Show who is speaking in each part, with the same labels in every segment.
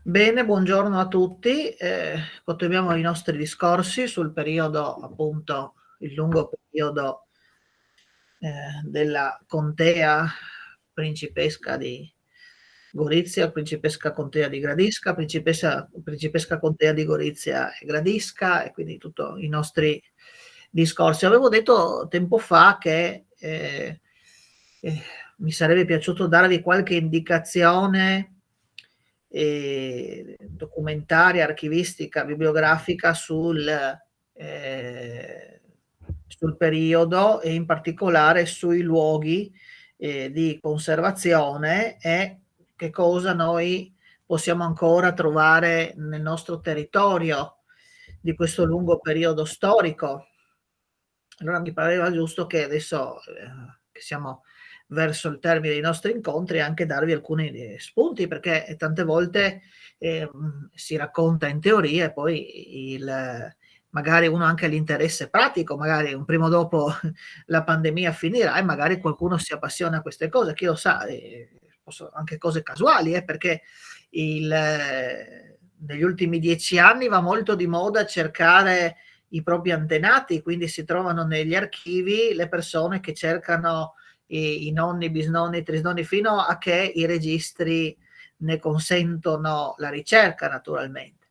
Speaker 1: Bene, buongiorno a tutti. Continuiamo i nostri discorsi sul periodo, appunto, il lungo periodo della contea principesca di Gorizia, principesca contea di Gradisca, principesca contea di Gorizia e Gradisca, e quindi tutti i nostri discorsi. Avevo detto tempo fa che eh, mi sarebbe piaciuto darvi qualche indicazione documentaria, archivistica, bibliografica eh, sul periodo e in particolare sui luoghi di conservazione e che cosa noi possiamo ancora trovare nel nostro territorio di questo lungo periodo storico. Allora mi pareva giusto che adesso, che siamo verso il termine dei nostri incontri, anche darvi alcuni spunti, perché tante volte si racconta in teoria e poi magari uno ha anche l'interesse pratico, magari un prima o dopo la pandemia finirà e magari qualcuno si appassiona a queste cose, chi lo sa, anche cose casuali, perché negli ultimi 10 anni va molto di moda cercare i propri antenati, quindi si trovano negli archivi le persone che cercano i nonni, i bisnonni, i trisnonni, fino a che i registri ne consentono la ricerca, naturalmente.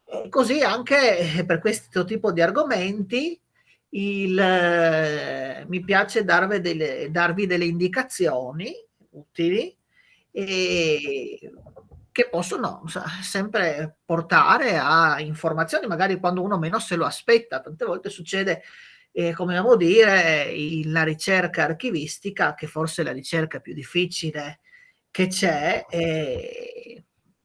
Speaker 1: E così anche per questo tipo di argomenti mi piace darvi delle indicazioni utili e che possono sempre portare a informazioni, magari quando uno meno se lo aspetta. Tante volte succede, come amiamo dire, la ricerca archivistica, che forse è la ricerca più difficile che c'è,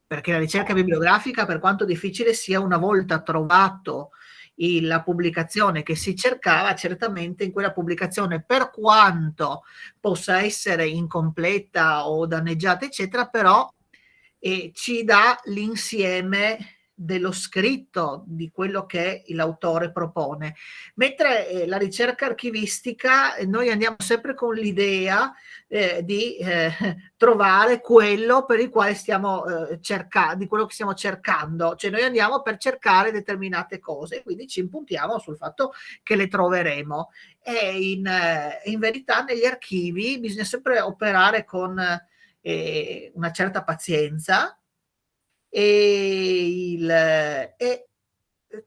Speaker 1: perché la ricerca bibliografica, per quanto difficile sia, una volta trovato la pubblicazione che si cercava, certamente in quella pubblicazione, per quanto possa essere incompleta o danneggiata, eccetera, però ci dà l'insieme dello scritto, di quello che l'autore propone. Mentre la ricerca archivistica, noi andiamo sempre con l'idea di trovare quello per il quale stiamo di quello che stiamo cercando, cioè noi andiamo per cercare determinate cose, quindi ci impuntiamo sul fatto che le troveremo. E in verità negli archivi bisogna sempre operare con una certa pazienza e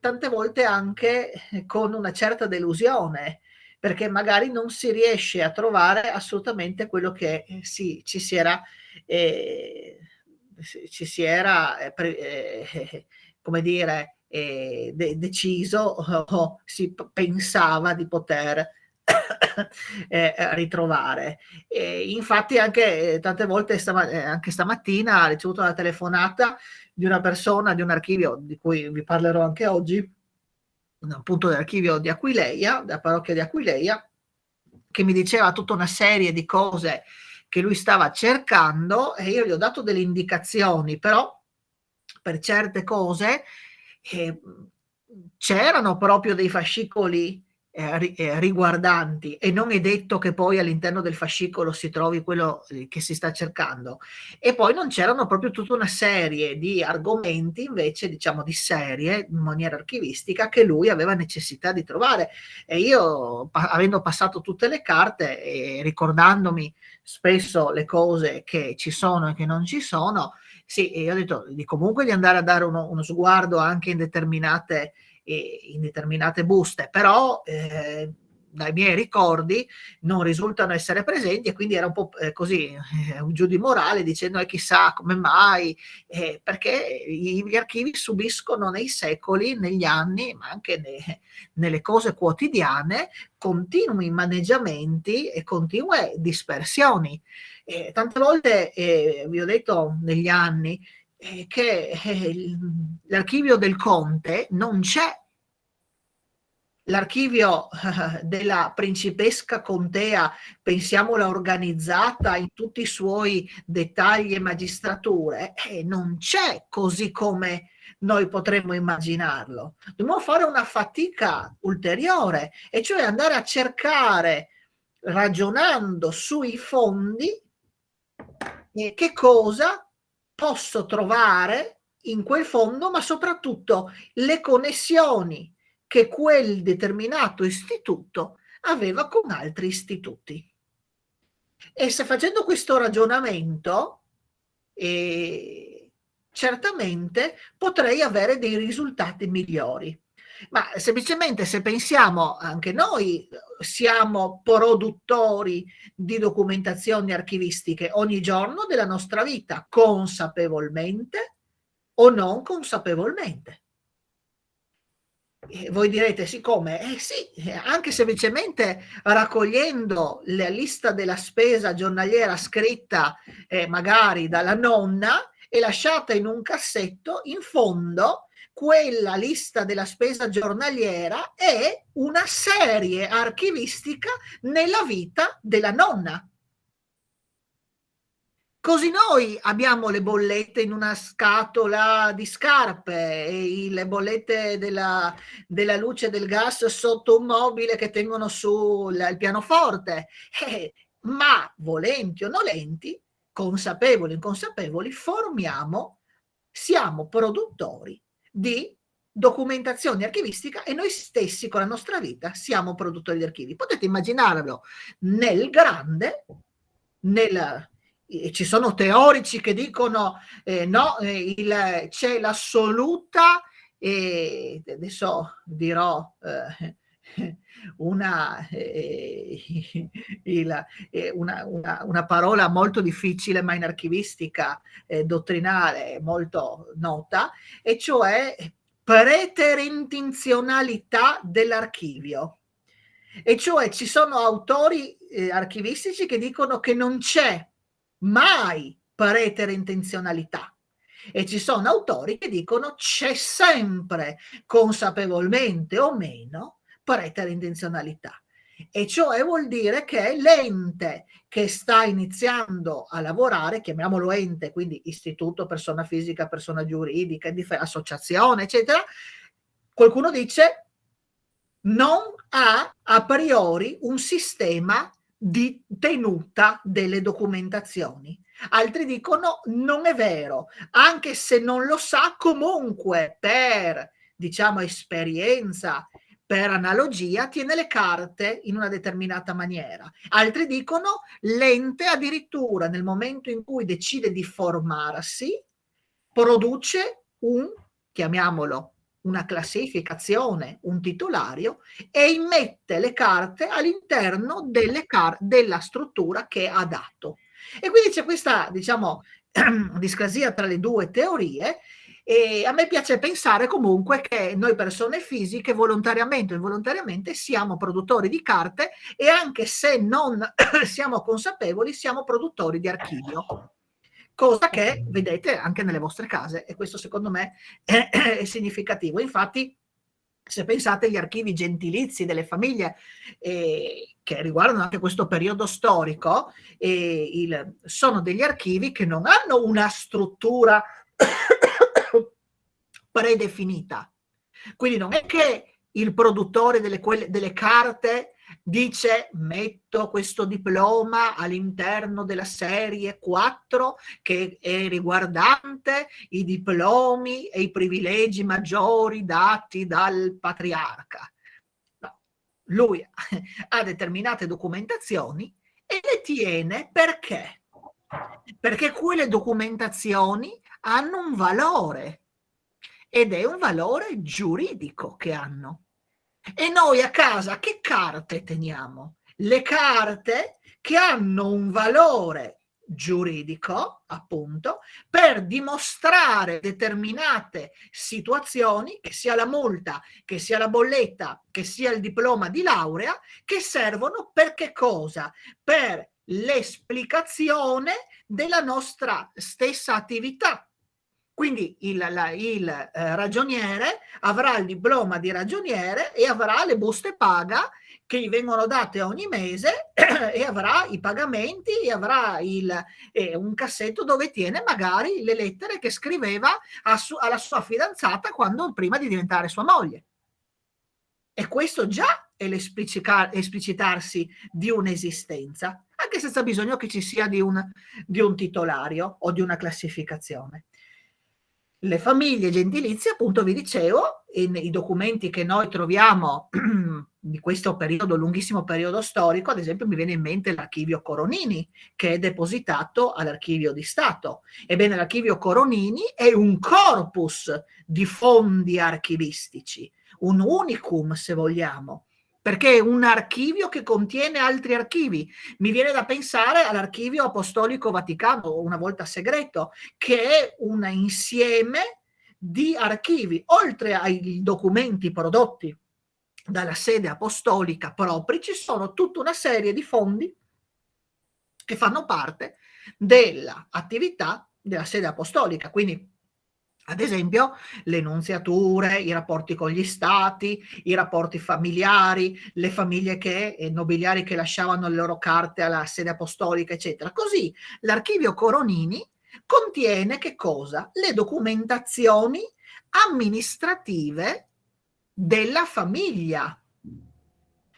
Speaker 1: tante volte anche con una certa delusione, perché magari non si riesce a trovare assolutamente quello che eh, ci si era come dire, deciso o si pensava di poter ritrovare. Infatti anche tante volte, anche stamattina, ho ricevuto una telefonata di una persona di un archivio di cui vi parlerò anche oggi, appunto dell'archivio di Aquileia, della parrocchia di Aquileia, che mi diceva tutta una serie di cose che lui stava cercando e io gli ho dato delle indicazioni, però per certe cose eh, c'erano proprio dei fascicoli riguardanti, e non è detto che poi all'interno del fascicolo si trovi quello che si sta cercando, e poi non c'erano proprio tutta una serie di argomenti invece, diciamo di serie, in maniera archivistica, che lui aveva necessità di trovare. E io, avendo passato tutte le carte e ricordandomi spesso le cose che ci sono e che non ci sono, sì, io ho detto comunque di andare a dare uno sguardo anche in determinate buste, però dai miei ricordi non risultano essere presenti, e quindi era un po' così, un giù di morale, dicendo chissà come mai, perché gli archivi subiscono nei secoli, negli anni, ma anche nelle cose quotidiane, continui maneggiamenti e continue dispersioni. Tante volte, vi ho detto negli anni, che l'archivio del Conte non c'è, l'archivio della principesca contea, pensiamola organizzata in tutti i suoi dettagli e magistrature, non c'è così come noi potremmo immaginarlo. Dobbiamo fare una fatica ulteriore, e cioè andare a cercare, ragionando sui fondi, che cosa posso trovare in quel fondo, ma soprattutto le connessioni che quel determinato istituto aveva con altri istituti. E se facendo questo ragionamento, certamente potrei avere dei risultati migliori. Ma semplicemente, se pensiamo, anche noi siamo produttori di documentazioni archivistiche ogni giorno della nostra vita, consapevolmente o non consapevolmente. Voi direte, siccome? Sì, anche semplicemente raccogliendo la lista della spesa giornaliera scritta magari dalla nonna e lasciata in un cassetto, in fondo quella lista della spesa giornaliera è una serie archivistica nella vita della nonna. Così noi abbiamo le bollette in una scatola di scarpe, e le bollette della luce e del gas sotto un mobile che tengono su il pianoforte, ma volenti o nolenti, consapevoli o inconsapevoli, siamo produttori di documentazione archivistica, e noi stessi con la nostra vita siamo produttori di archivi. Potete immaginarlo nel grande, ci sono teorici che dicono no, c'è l'assoluta, adesso dirò una parola molto difficile, ma in archivistica dottrinale molto nota, e cioè preterintenzionalità dell'archivio. E cioè ci sono autori archivistici che dicono che non c'è mai preterintenzionalità, e ci sono autori che dicono c'è sempre, consapevolmente o meno, preterintenzionalità. E cioè vuol dire che l'ente che sta iniziando a lavorare, chiamiamolo ente, quindi istituto, persona fisica, persona giuridica, associazione, eccetera, qualcuno dice non ha a priori un sistema di tenuta delle documentazioni. Altri dicono non è vero, anche se non lo sa, comunque per, diciamo, esperienza, per analogia, tiene le carte in una determinata maniera. Altri dicono l'ente addirittura nel momento in cui decide di formarsi produce chiamiamolo, una classificazione, un titolario, e immette le carte all'interno della struttura che ha dato. E quindi c'è questa, diciamo, discrasia tra le due teorie, e a me piace pensare comunque che noi persone fisiche, volontariamente o involontariamente, siamo produttori di carte, e anche se non siamo consapevoli, siamo produttori di archivio. Cosa che vedete anche nelle vostre case, e questo secondo me è significativo. Infatti, se pensate agli archivi gentilizi delle famiglie che riguardano anche questo periodo storico, sono degli archivi che non hanno una struttura predefinita. Quindi non è che il produttore delle carte dice metto questo diploma all'interno della serie 4 che è riguardante i diplomi e i privilegi maggiori dati dal patriarca. No, lui ha determinate documentazioni e le tiene perché? Perché quelle documentazioni hanno un valore, ed è un valore giuridico che hanno. E noi a casa che carte teniamo? Le carte che hanno un valore giuridico, appunto, per dimostrare determinate situazioni, che sia la multa, che sia la bolletta, che sia il diploma di laurea, che servono per che cosa? Per l'esplicazione della nostra stessa attività. Quindi il ragioniere avrà il diploma di ragioniere e avrà le buste paga che gli vengono date ogni mese e avrà i pagamenti e avrà un cassetto dove tiene magari le lettere che scriveva alla sua fidanzata prima di diventare sua moglie. E questo già è l'esplicitarsi di un'esistenza, anche senza bisogno che ci sia di un titolario o di una classificazione. Le famiglie gentilizie, appunto vi dicevo, i documenti che noi troviamo di questo periodo, lunghissimo periodo storico, ad esempio mi viene in mente l'archivio Coronini, che è depositato all'Archivio di Stato. Ebbene, l'archivio Coronini è un corpus di fondi archivistici, un unicum se vogliamo, perché è un archivio che contiene altri archivi. Mi viene da pensare all'Archivio Apostolico Vaticano, una volta segreto, che è un insieme di archivi, oltre ai documenti prodotti dalla sede apostolica propri, ci sono tutta una serie di fondi che fanno parte dell'attività della sede apostolica. Quindi, ad esempio, le nunziature, i rapporti con gli stati, i rapporti familiari, le famiglie nobiliari che lasciavano le loro carte alla sede apostolica, eccetera. Così l'archivio Coronini contiene che cosa? Le documentazioni amministrative della famiglia.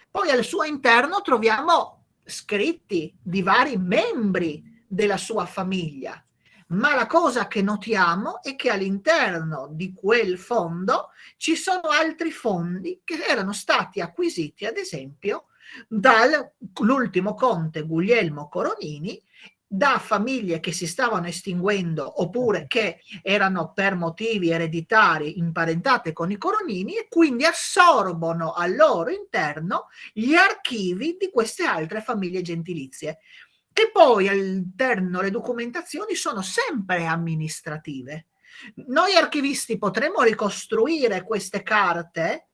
Speaker 1: Poi al suo interno troviamo scritti di vari membri della sua famiglia. Ma la cosa che notiamo è che all'interno di quel fondo ci sono altri fondi che erano stati acquisiti, ad esempio, dall'ultimo conte Guglielmo Coronini, da famiglie che si stavano estinguendo oppure che erano per motivi ereditari imparentate con i Coronini e quindi assorbono al loro interno gli archivi di queste altre famiglie gentilizie. E poi all'interno le documentazioni sono sempre amministrative. Noi archivisti potremmo ricostruire queste carte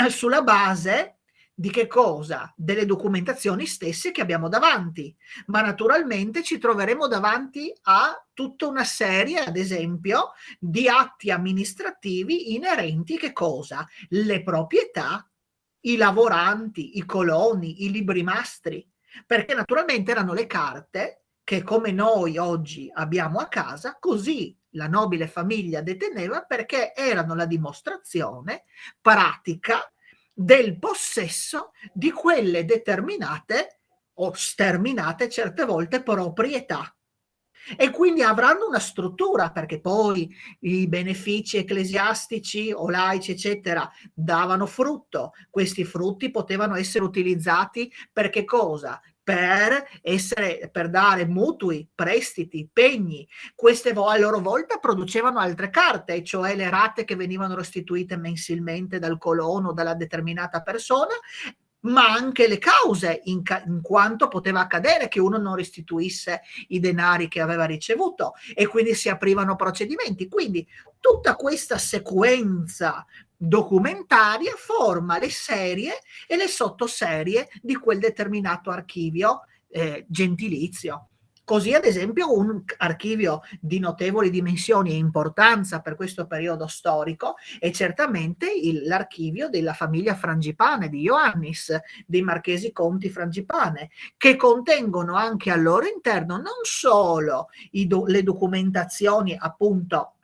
Speaker 1: sulla base di che cosa? Delle documentazioni stesse che abbiamo davanti, ma naturalmente ci troveremo davanti a tutta una serie, ad esempio, di atti amministrativi inerenti che cosa? Le proprietà, i lavoranti, i coloni, i librimastri, perché naturalmente erano le carte che come noi oggi abbiamo a casa, così la nobile famiglia deteneva perché erano la dimostrazione pratica del possesso di quelle determinate o sterminate certe volte proprietà. E quindi avranno una struttura, perché poi i benefici ecclesiastici o laici, eccetera, davano frutto. Questi frutti potevano essere utilizzati per che cosa? Per dare mutui, prestiti, pegni. Queste a loro volta producevano altre carte, cioè le rate che venivano restituite mensilmente dal colono, dalla determinata persona, ma anche le cause, in quanto poteva accadere che uno non restituisse i denari che aveva ricevuto e quindi si aprivano procedimenti. Quindi tutta questa sequenza documentaria forma le serie e le sottoserie di quel determinato archivio gentilizio. Così, ad esempio, un archivio di notevoli dimensioni e importanza per questo periodo storico è certamente l'archivio della famiglia Frangipane di Ioannis, dei Marchesi Conti Frangipane, che contengono anche al loro interno non solo le documentazioni appunto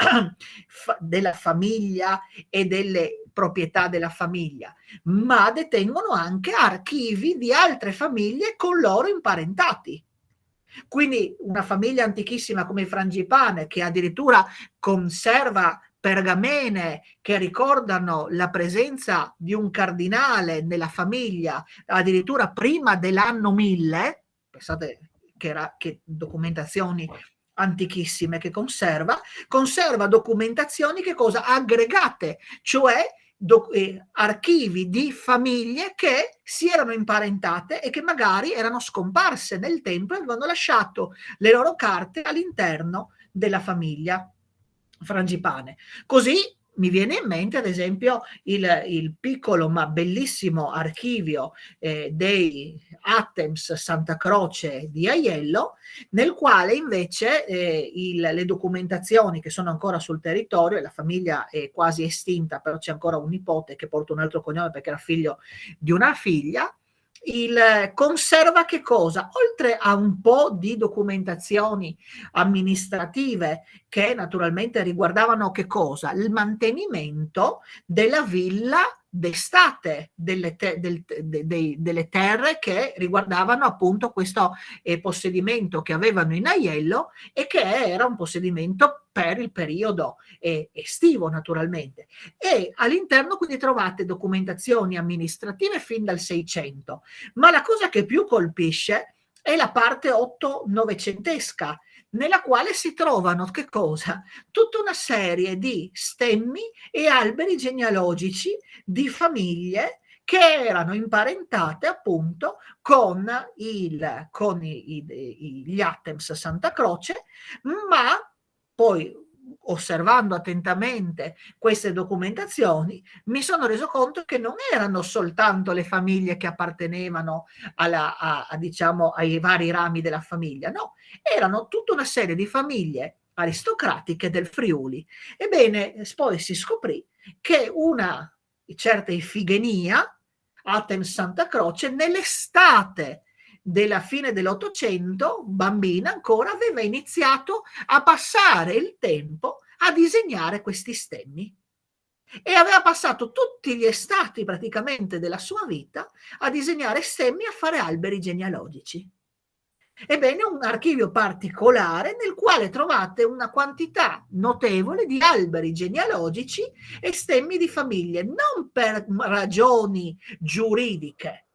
Speaker 1: della famiglia e delle proprietà della famiglia, ma detengono anche archivi di altre famiglie con loro imparentati. Quindi una famiglia antichissima come i Frangipane, che addirittura conserva pergamene che ricordano la presenza di un cardinale nella famiglia addirittura prima dell'anno 1000, pensate che documentazioni antichissime che conserva documentazioni che cosa? Aggregate, cioè archivi di famiglie che si erano imparentate e che magari erano scomparse nel tempo e avevano lasciato le loro carte all'interno della famiglia Frangipane. Così mi viene in mente, ad esempio, il piccolo ma bellissimo archivio dei Attems Santa Croce di Aiello, nel quale invece le documentazioni che sono ancora sul territorio, e la famiglia è quasi estinta, però c'è ancora un nipote che porta un altro cognome perché era figlio di una figlia, conserva che cosa? Oltre a un po' di documentazioni amministrative che naturalmente riguardavano che cosa? Il mantenimento della villa d'estate delle terre che riguardavano appunto questo possedimento che avevano in Aiello e che era un possedimento per il periodo estivo naturalmente. E all'interno quindi trovate documentazioni amministrative fin dal 600, ma la cosa che più colpisce è la parte 8-9centesca, nella quale si trovano che cosa? Tutta una serie di stemmi e alberi genealogici di famiglie che erano imparentate appunto con gli Attems Santa Croce, ma poi osservando attentamente queste documentazioni mi sono reso conto che non erano soltanto le famiglie che appartenevano diciamo, ai vari rami della famiglia, no, erano tutta una serie di famiglie aristocratiche del Friuli. Ebbene, poi si scoprì che una certa Ifigenia, Atem Santa Croce, nell'estate della fine dell'Ottocento, bambina ancora, aveva iniziato a passare il tempo a disegnare questi stemmi e aveva passato tutti gli estati praticamente della sua vita a disegnare stemmi e a fare alberi genealogici. Ebbene, un archivio particolare nel quale trovate una quantità notevole di alberi genealogici e stemmi di famiglie, non per ragioni giuridiche,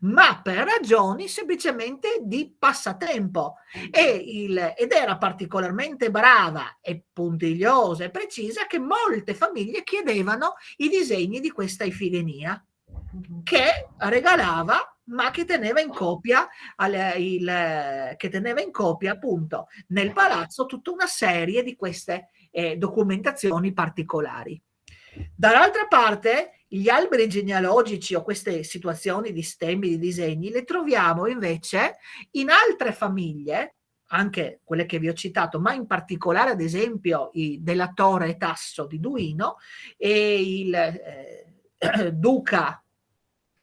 Speaker 1: ma per ragioni semplicemente di passatempo. Ed era particolarmente brava e puntigliosa e precisa che molte famiglie chiedevano i disegni di questa Ifigenia, che regalava ma che teneva in copia, appunto nel palazzo tutta una serie di queste documentazioni particolari. Dall'altra parte, gli alberi genealogici o queste situazioni di stemmi, di disegni, le troviamo invece in altre famiglie, anche quelle che vi ho citato, ma in particolare ad esempio della Torre e Tasso di Duino e il duca,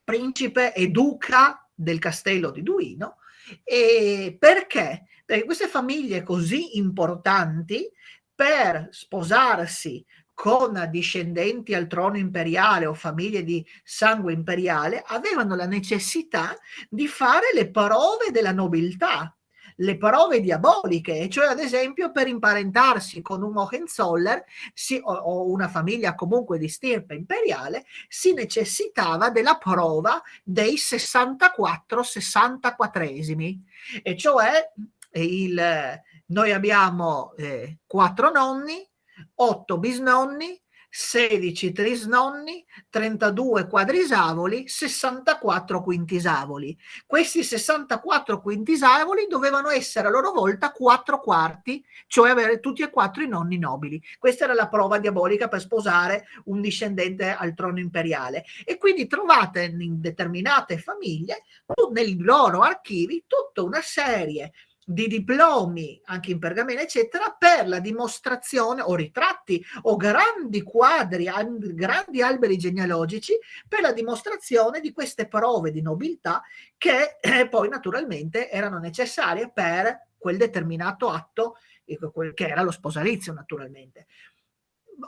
Speaker 1: principe e duca del castello di Duino. E perché? Perché queste famiglie così importanti, per sposarsi con discendenti al trono imperiale o famiglie di sangue imperiale, avevano la necessità di fare le prove della nobiltà, le prove diaboliche, e cioè ad esempio per imparentarsi con un Hohenzoller o una famiglia comunque di stirpe imperiale si necessitava della prova dei 64-64esimi, e cioè noi abbiamo 4 nonni, 8 bisnonni, 16 trisnonni, 32 quadrisavoli, 64 quintisavoli. Questi 64 quintisavoli dovevano essere a loro volta 4 quarti, cioè avere tutti e 4 i nonni nobili. Questa era la prova diabolica per sposare un discendente al trono imperiale. E quindi trovate in determinate famiglie, nei loro archivi, tutta una serie di diplomi, anche in pergamena, eccetera, per la dimostrazione, o ritratti, o grandi quadri, grandi alberi genealogici, per la dimostrazione di queste prove di nobiltà che poi naturalmente erano necessarie per quel determinato atto, che era lo sposalizio naturalmente.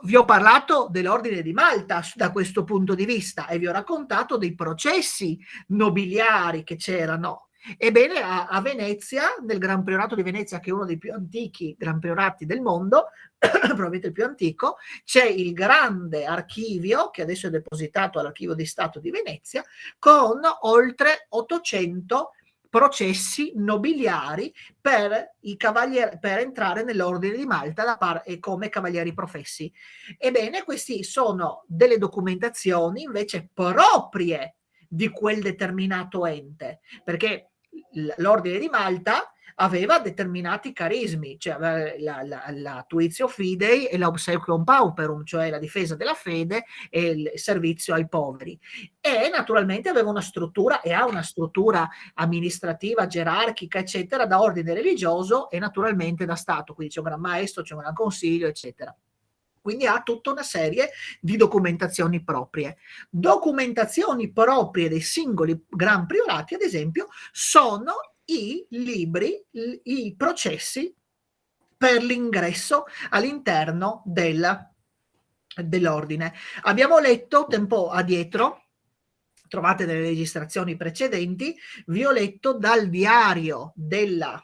Speaker 1: Vi ho parlato dell'Ordine di Malta da questo punto di vista e vi ho raccontato dei processi nobiliari che c'erano. Ebbene, a Venezia, nel Gran Priorato di Venezia, che è uno dei più antichi Gran Priorati del mondo, probabilmente il più antico, c'è il grande archivio, che adesso è depositato all'Archivio di Stato di Venezia, con oltre 800 processi nobiliari per entrare nell'Ordine di Malta come cavalieri professi. Ebbene, queste sono delle documentazioni invece proprie di quel determinato ente, perché l'Ordine di Malta aveva determinati carismi, cioè la tuitio fidei e l'obsequium pauperum, cioè la difesa della fede e il servizio ai poveri. E naturalmente aveva una struttura e ha una struttura amministrativa, gerarchica, eccetera, da ordine religioso e naturalmente da Stato, quindi c'è un gran maestro, c'è un gran consiglio, eccetera. Quindi ha tutta una serie di documentazioni proprie. Documentazioni proprie dei singoli gran priorati, ad esempio, sono i libri, i processi per l'ingresso all'interno dell'ordine. Abbiamo letto tempo addietro, trovate nelle registrazioni precedenti, vi ho letto dal diario della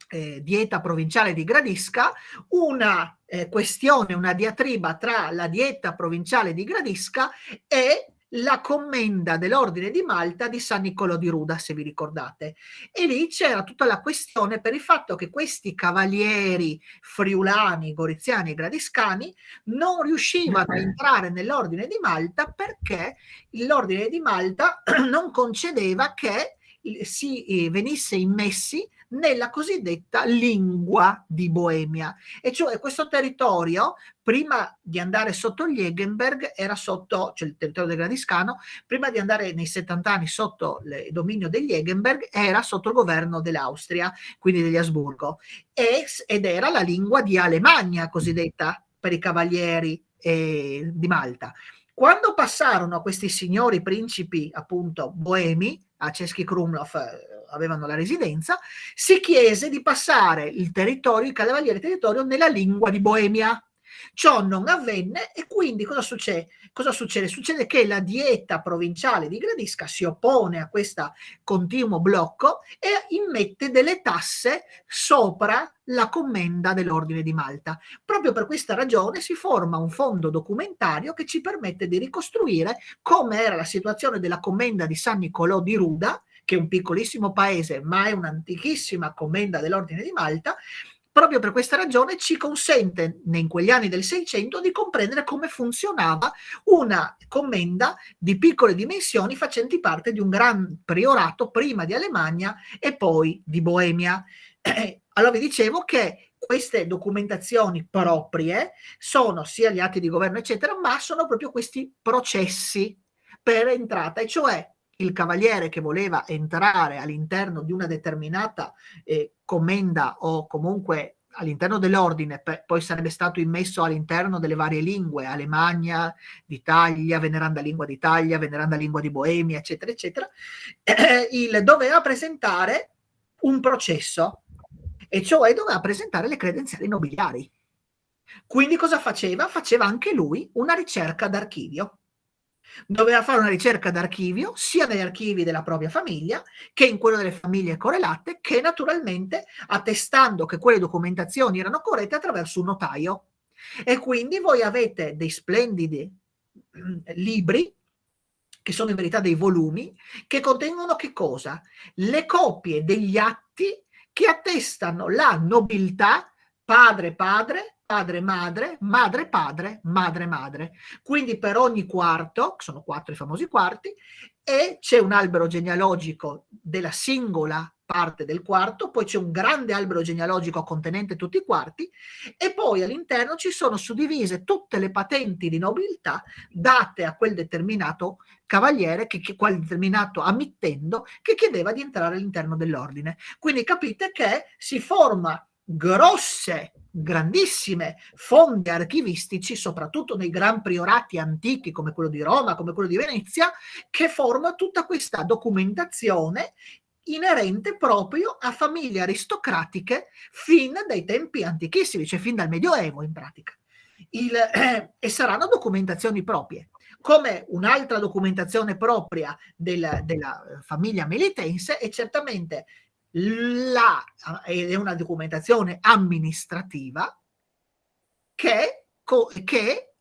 Speaker 1: dieta provinciale di Gradisca una questione, una diatriba tra la dieta provinciale di Gradisca e la commenda dell'Ordine di Malta di San Niccolò di Ruda, se vi ricordate. E lì c'era tutta la questione per il fatto che questi cavalieri friulani, goriziani e gradiscani non riuscivano a entrare nell'Ordine di Malta perché l'Ordine di Malta non concedeva che si venisse immessi nella cosiddetta lingua di Boemia, e cioè questo territorio prima di andare sotto gli Eggenberg era sotto, cioè il territorio del Gradiscano, prima di andare nei 70 anni sotto il dominio degli Eggenberg era sotto il governo dell'Austria, quindi degli Asburgo, ed era la lingua di Alemagna cosiddetta per i cavalieri di Malta. Quando passarono a questi signori principi appunto boemi, a Český Krumlov avevano la residenza, si chiese di passare il territorio, il cavaliere territorio, nella lingua di Boemia. Ciò non avvenne e quindi cosa succede? Succede che la dieta provinciale di Gradisca si oppone a questo continuo blocco e immette delle tasse sopra la commenda dell'Ordine di Malta. Proprio per questa ragione si forma un fondo documentario che ci permette di ricostruire come era la situazione della commenda di San Niccolò di Ruda, che è un piccolissimo paese ma è un'antichissima commenda dell'Ordine di Malta. Proprio per questa ragione ci consente in quegli anni del 600 di comprendere come funzionava una commenda di piccole dimensioni facenti parte di un gran priorato prima di Alemagna e poi di Boemia. Allora vi dicevo che queste documentazioni proprie sono sia gli atti di governo eccetera, ma sono proprio questi processi per entrata, e cioè il cavaliere che voleva entrare all'interno di una determinata commenda o comunque all'interno dell'ordine, poi sarebbe stato immesso all'interno delle varie lingue, Alemagna, d'Italia, veneranda lingua d'Italia, veneranda lingua di Boemia, eccetera, eccetera, doveva presentare un processo, e cioè doveva presentare le credenziali nobiliari. Quindi cosa faceva? Faceva anche lui una ricerca d'archivio. Doveva fare una ricerca d'archivio sia negli archivi della propria famiglia che in quello delle famiglie correlate, che naturalmente attestando che quelle documentazioni erano corrette attraverso un notaio. E quindi voi avete dei splendidi libri, che sono in verità dei volumi, che contengono che cosa? Le copie degli atti che attestano la nobiltà padre-padre, padre-madre, madre-padre, madre-madre. Quindi per ogni quarto, sono 4 i famosi quarti, e c'è un albero genealogico della singola parte del quarto, poi c'è un grande albero genealogico contenente tutti i quarti, e poi all'interno ci sono suddivise tutte le patenti di nobiltà date a quel determinato cavaliere, quel determinato ammittendo, che chiedeva di entrare all'interno dell'ordine. Quindi capite che si forma grosse, grandissime fondi archivistici, soprattutto nei gran priorati antichi come quello di Roma, come quello di Venezia, che forma tutta questa documentazione inerente proprio a famiglie aristocratiche fin dai tempi antichissimi, cioè fin dal Medioevo in pratica. E saranno documentazioni proprie. Come un'altra documentazione propria della famiglia melitense è certamente è una documentazione amministrativa che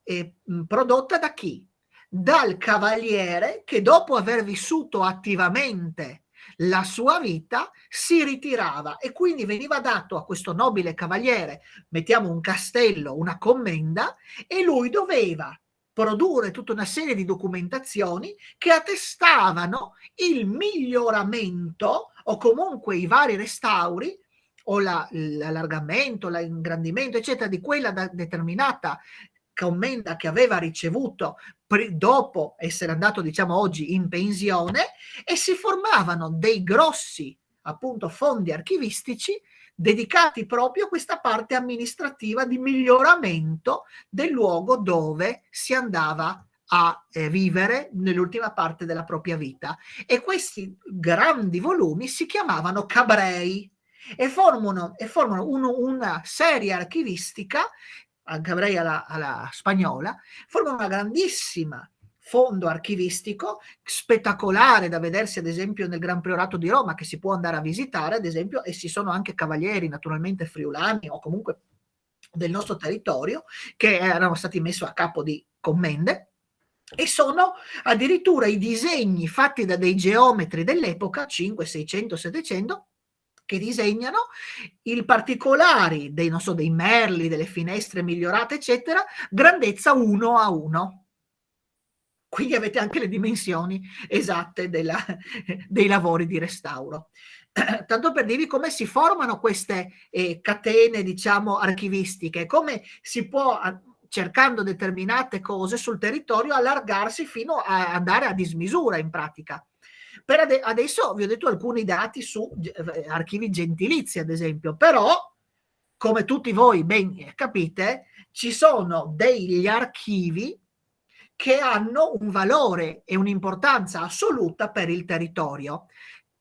Speaker 1: è prodotta da chi? Dal cavaliere che dopo aver vissuto attivamente la sua vita si ritirava, e quindi veniva dato a questo nobile cavaliere, mettiamo un castello, una commenda, e lui doveva produrre tutta una serie di documentazioni che attestavano il miglioramento o comunque i vari restauri o l'allargamento, l'ingrandimento, eccetera, di quella determinata commenda che aveva ricevuto dopo essere andato, diciamo oggi, in pensione, e si formavano dei grossi, appunto, fondi archivistici dedicati proprio a questa parte amministrativa di miglioramento del luogo dove si andava a vivere nell'ultima parte della propria vita. E questi grandi volumi si chiamavano cabrei e formano una serie archivistica anche avrei alla spagnola, formano una grandissima fondo archivistico spettacolare da vedersi ad esempio nel Gran Priorato di Roma, che si può andare a visitare ad esempio, e ci sono anche cavalieri naturalmente friulani o comunque del nostro territorio che erano stati messi a capo di commende, e sono addirittura i disegni fatti da dei geometri dell'epoca 500, 600, 700 che disegnano i particolari dei, non so, dei merli, delle finestre migliorate eccetera, grandezza 1 a 1. Quindi avete anche le dimensioni esatte dei lavori di restauro. Tanto per dirvi come si formano queste catene, diciamo, archivistiche, come si può, cercando determinate cose sul territorio, allargarsi fino a andare a dismisura in pratica. Per adesso vi ho detto alcuni dati su archivi gentilizi, ad esempio, però, come tutti voi ben capite, ci sono degli archivi che hanno un valore e un'importanza assoluta per il territorio.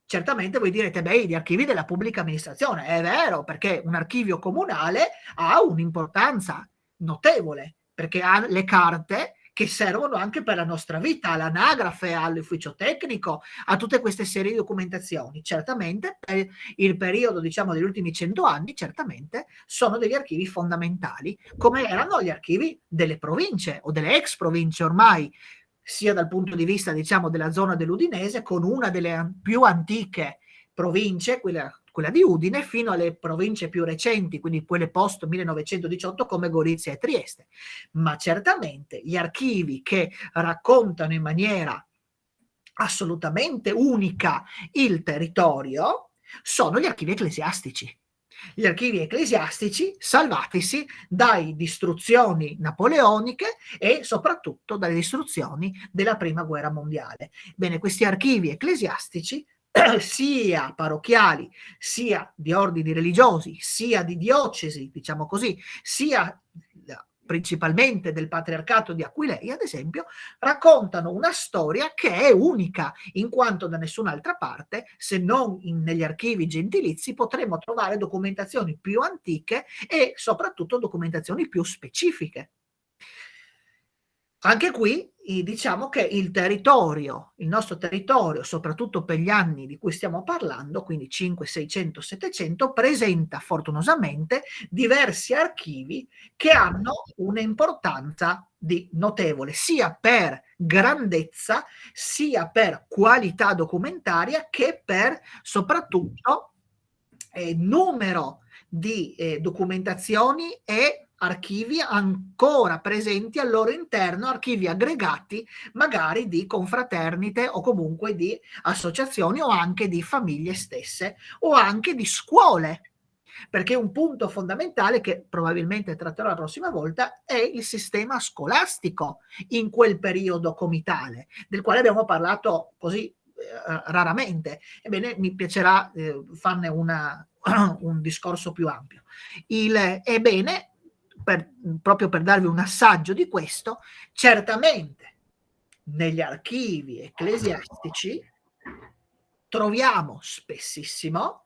Speaker 1: Certamente voi direte, beh, gli archivi della pubblica amministrazione, è vero, perché un archivio comunale ha un'importanza notevole, perché ha le carte che servono anche per la nostra vita, all'anagrafe, all'ufficio tecnico, a tutte queste serie di documentazioni. Certamente per il periodo, diciamo, degli ultimi 100 anni, certamente sono degli archivi fondamentali, come erano gli archivi delle province o delle ex province ormai, sia dal punto di vista, diciamo, della zona dell'Udinese, con una delle più antiche province, quella di Udine, fino alle province più recenti, quindi quelle post 1918 come Gorizia e Trieste. Ma certamente gli archivi che raccontano in maniera assolutamente unica il territorio sono gli archivi ecclesiastici. Gli archivi ecclesiastici salvatisi dalle distruzioni napoleoniche e soprattutto dalle distruzioni della Prima Guerra Mondiale. Bene, questi archivi ecclesiastici sia parrocchiali, sia di ordini religiosi, sia di diocesi, diciamo così, sia principalmente del patriarcato di Aquileia, ad esempio, raccontano una storia che è unica, in quanto da nessun'altra parte, se non negli archivi gentilizi, potremo trovare documentazioni più antiche e soprattutto documentazioni più specifiche. Anche qui diciamo che il nostro territorio, soprattutto per gli anni di cui stiamo parlando, quindi 500, 600, 700, presenta fortunosamente diversi archivi che hanno un'importanza notevole, sia per grandezza, sia per qualità documentaria, che per soprattutto numero di documentazioni e archivi ancora presenti al loro interno, archivi aggregati magari di confraternite o comunque di associazioni o anche di famiglie stesse o anche di scuole, perché un punto fondamentale che probabilmente tratterò la prossima volta è il sistema scolastico in quel periodo comitale, del quale abbiamo parlato così raramente. Ebbene, mi piacerà farne un discorso più ampio. Ebbene, proprio per darvi un assaggio di questo, certamente negli archivi ecclesiastici troviamo spessissimo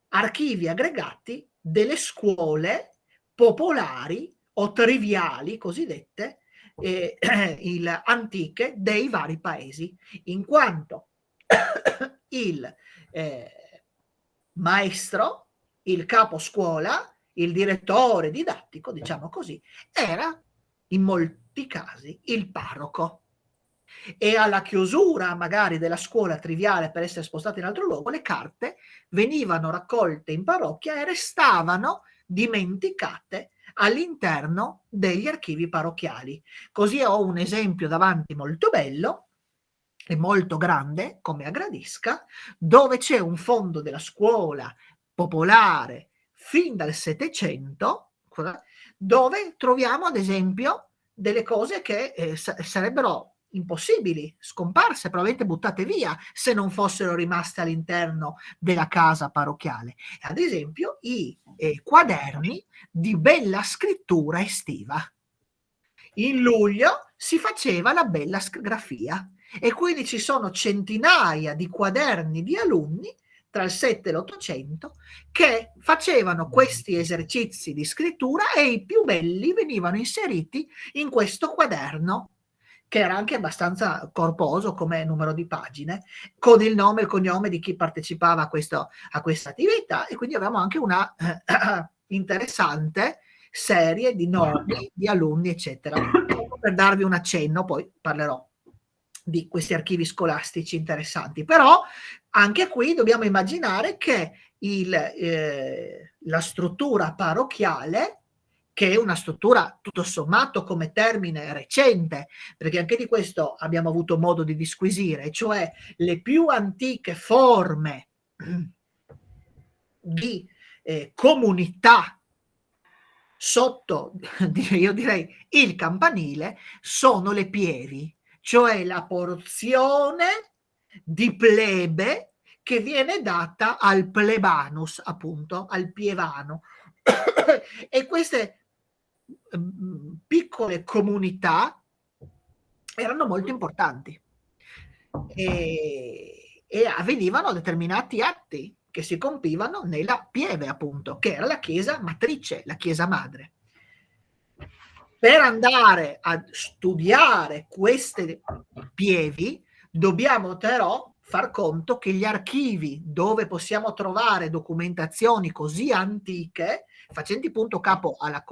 Speaker 1: archivi aggregati delle scuole popolari o triviali, cosiddette, antiche dei vari paesi, in quanto il maestro, il capo scuola, il direttore didattico, diciamo così, era in molti casi il parroco. E alla chiusura magari della scuola triviale per essere spostata in altro luogo, le carte venivano raccolte in parrocchia e restavano dimenticate all'interno degli archivi parrocchiali. Così ho un esempio davanti molto bello e molto grande, come a Gradisca, dove c'è un fondo della scuola popolare fin dal Settecento, dove troviamo ad esempio delle cose che sarebbero impossibili, scomparse, probabilmente buttate via se non fossero rimaste all'interno della casa parrocchiale. Ad esempio i quaderni di bella scrittura estiva. In luglio si faceva la bella grafia e quindi ci sono centinaia di quaderni di alunni tra il 7 e l'800 che facevano questi esercizi di scrittura e i più belli venivano inseriti in questo quaderno, che era anche abbastanza corposo come numero di pagine, con il nome e il cognome di chi partecipava a questa attività, e quindi avevamo anche una interessante serie di nomi di alunni, eccetera. Per darvi un accenno, poi parlerò di questi archivi scolastici interessanti, però anche qui dobbiamo immaginare che la struttura parrocchiale, che è una struttura tutto sommato come termine recente, perché anche di questo abbiamo avuto modo di disquisire, cioè le più antiche forme di comunità sotto, io direi, il campanile, sono le pievi, cioè la porzione di plebe che viene data al plebanus, appunto, al pievano. E queste piccole comunità erano molto importanti e avvenivano determinati atti che si compivano nella pieve, appunto, che era la chiesa matrice, la chiesa madre. Per andare a studiare queste pievi dobbiamo però far conto che gli archivi dove possiamo trovare documentazioni così antiche, facenti punto capo alla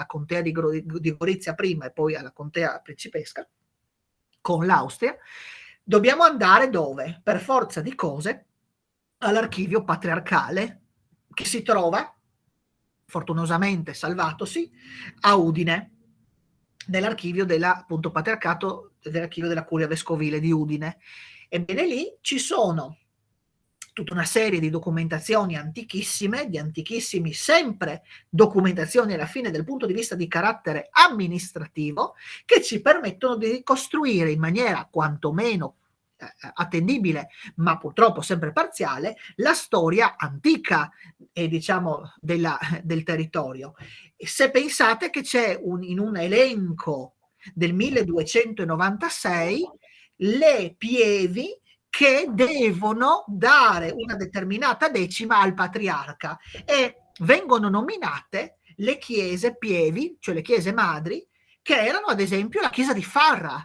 Speaker 1: contea di Gorizia prima e poi alla contea principesca con l'Austria, dobbiamo andare dove? Per forza di cose all'archivio patriarcale che si trova, fortunosamente salvatosi, a Udine, nell'archivio appunto patriarcato, dell'archivio della Curia Vescovile di Udine. Ebbene lì ci sono tutta una serie di documentazioni antichissime, di antichissimi sempre documentazioni alla fine dal punto di vista di carattere amministrativo, che ci permettono di ricostruire in maniera quantomeno attendibile, ma purtroppo sempre parziale, la storia antica diciamo del territorio. E se pensate che c'è in un elenco del 1296 le pievi che devono dare una determinata decima al patriarca e vengono nominate le chiese pievi, cioè le chiese madri, che erano ad esempio la chiesa di Farra,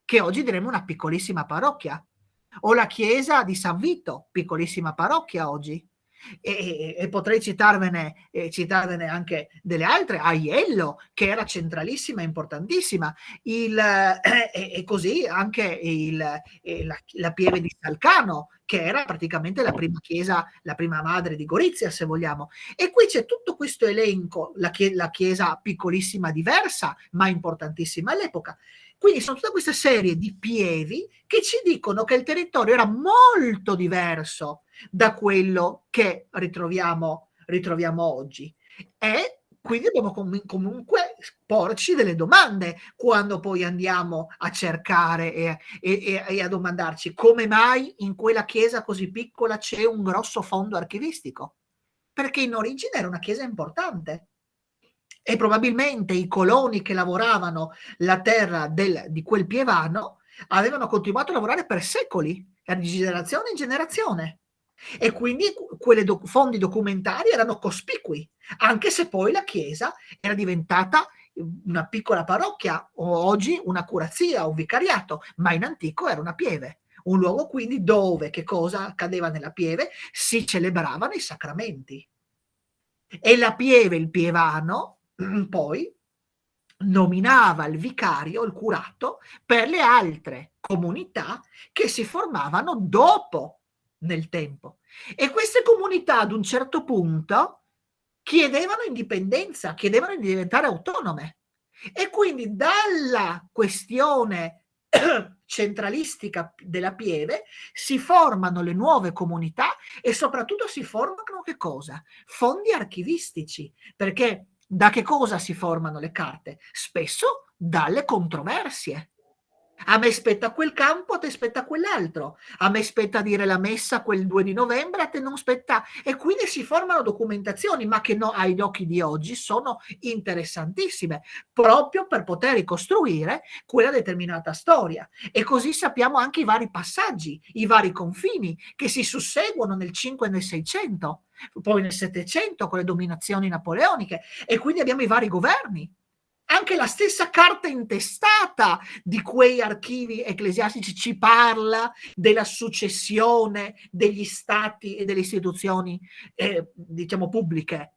Speaker 1: che oggi diremmo una piccolissima parrocchia, o la chiesa di San Vito, piccolissima parrocchia oggi. E potrei citarvene anche delle altre, Aiello, che era centralissima e importantissima, e così anche la pieve di Salcano, che era praticamente la prima chiesa, la prima madre di Gorizia, se vogliamo. E qui c'è tutto questo elenco, la chiesa piccolissima diversa, ma importantissima all'epoca. Quindi sono tutta questa serie di pievi che ci dicono che il territorio era molto diverso da quello che ritroviamo oggi. E quindi dobbiamo comunque porci delle domande quando poi andiamo a cercare e a domandarci come mai in quella chiesa così piccola c'è un grosso fondo archivistico, perché in origine era una chiesa importante e probabilmente i coloni che lavoravano la terra di quel pievano avevano continuato a lavorare per secoli, di generazione in generazione, e quindi quei fondi documentari erano cospicui, anche se poi la chiesa era diventata una piccola parrocchia o oggi una curazia, un vicariato, ma in antico era una pieve, un luogo quindi dove che cosa accadeva nella pieve? Si celebravano i sacramenti. E la pieve, il pievano, poi nominava il vicario, il curato, per le altre comunità che si formavano dopo nel tempo. E queste comunità ad un certo punto chiedevano indipendenza, chiedevano di diventare autonome. E quindi dalla questione centralistica della pieve si formano le nuove comunità e soprattutto si formano che cosa? Fondi archivistici, perché da che cosa si formano le carte? Spesso dalle controversie. A me spetta quel campo, a te spetta quell'altro. A me spetta dire la messa quel 2 di novembre, a te non spetta. E quindi si formano documentazioni, ma che no, agli occhi di oggi sono interessantissime, proprio per poter ricostruire quella determinata storia. E così sappiamo anche i vari passaggi, i vari confini che si susseguono nel 5 e nel 600, poi nel 700 con le dominazioni napoleoniche, e quindi abbiamo i vari governi. Anche la stessa carta intestata di quei archivi ecclesiastici ci parla della successione degli stati e delle istituzioni, diciamo, pubbliche,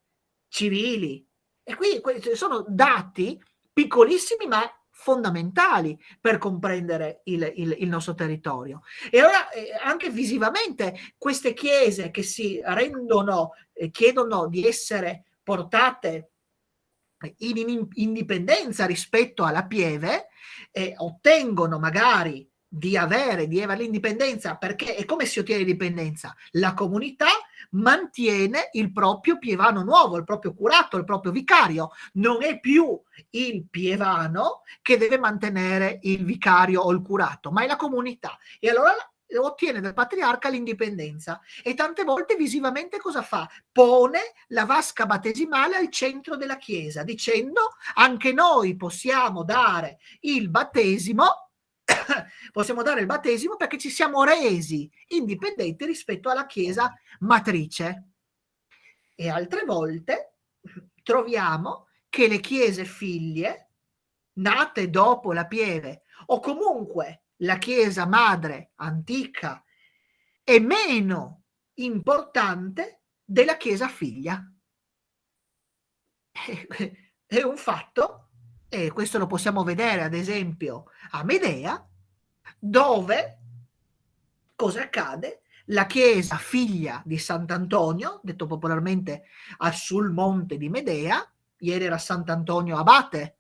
Speaker 1: civili. E qui sono dati piccolissimi ma fondamentali per comprendere il nostro territorio. E allora anche visivamente queste chiese che si rendono, chiedono di essere portate in indipendenza rispetto alla Pieve, ottengono magari di avere l'indipendenza, perché e come si ottiene l'indipendenza? La comunità mantiene il proprio pievano nuovo, il proprio curato, il proprio vicario. Non è più il pievano che deve mantenere il vicario o il curato, ma è la comunità. E allora ottiene dal patriarca l'indipendenza. E tante volte visivamente cosa fa? Pone la vasca battesimale al centro della chiesa, dicendo anche noi possiamo dare il battesimo possiamo dare il battesimo perché ci siamo resi indipendenti rispetto alla chiesa matrice. E altre volte troviamo che le chiese figlie, nate dopo la Pieve, o comunque la chiesa madre antica, è meno importante della chiesa figlia. È un fatto, e questo lo possiamo vedere ad esempio a Medea, dove cosa accade? La chiesa figlia di Sant'Antonio, detto popolarmente sul monte di Medea, ieri era Sant'Antonio Abate,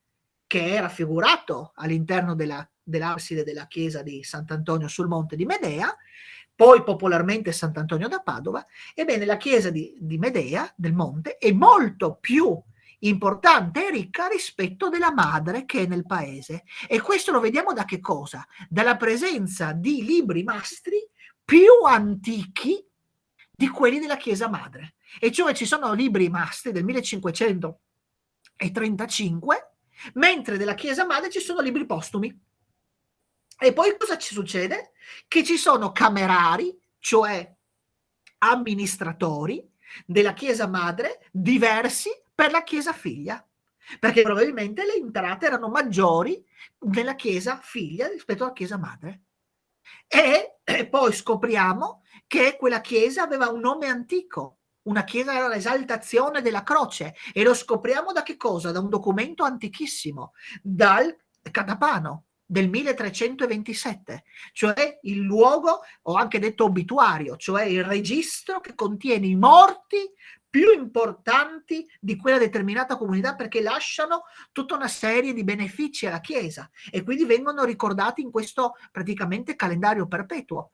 Speaker 1: che è raffigurato all'interno dell'abside della chiesa di Sant'Antonio sul monte di Medea, poi popolarmente Sant'Antonio da Padova. Ebbene, la chiesa di Medea, del monte, è molto più importante e ricca rispetto della madre che è nel paese. E questo lo vediamo da che cosa? Dalla presenza di libri mastri più antichi di quelli della chiesa madre. E cioè ci sono libri mastri del 1535, mentre della chiesa madre ci sono libri postumi. E poi cosa ci succede? Che ci sono camerari, cioè amministratori della chiesa madre diversi per la chiesa figlia, perché probabilmente le entrate erano maggiori nella chiesa figlia rispetto alla chiesa madre. E poi scopriamo che quella chiesa aveva un nome antico, una chiesa era l'esaltazione della croce, e lo scopriamo da che cosa? Da un documento antichissimo, dal Catapano del 1327, cioè il luogo, o anche detto obituario, cioè il registro che contiene i morti più importanti di quella determinata comunità, perché lasciano tutta una serie di benefici alla Chiesa e quindi vengono ricordati in questo praticamente calendario perpetuo.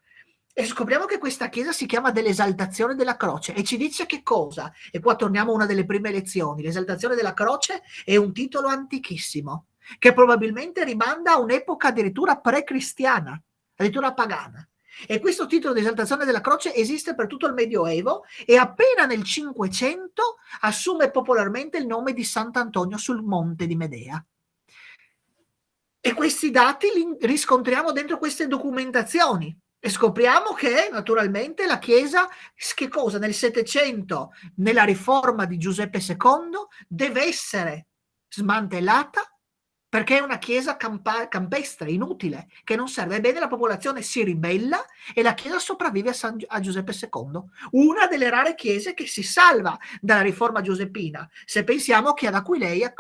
Speaker 1: E scopriamo che questa chiesa si chiama dell'esaltazione della croce e ci dice che cosa? E qua torniamo a una delle prime lezioni. L'esaltazione della croce è un titolo antichissimo che probabilmente rimanda a un'epoca addirittura pre-cristiana, addirittura pagana. E questo titolo di esaltazione della croce esiste per tutto il Medioevo e appena nel 500 assume popolarmente il nome di Sant'Antonio sul monte di Medea. E questi dati li riscontriamo dentro queste documentazioni e scopriamo che naturalmente la Chiesa, che cosa? Nel Settecento, nella riforma di Giuseppe II, deve essere smantellata perché è una chiesa campestre, inutile, che non serve. Ebbene, la popolazione si ribella e la chiesa sopravvive a Giuseppe II, una delle rare chiese che si salva dalla riforma giuseppina, se pensiamo che ad Aquileia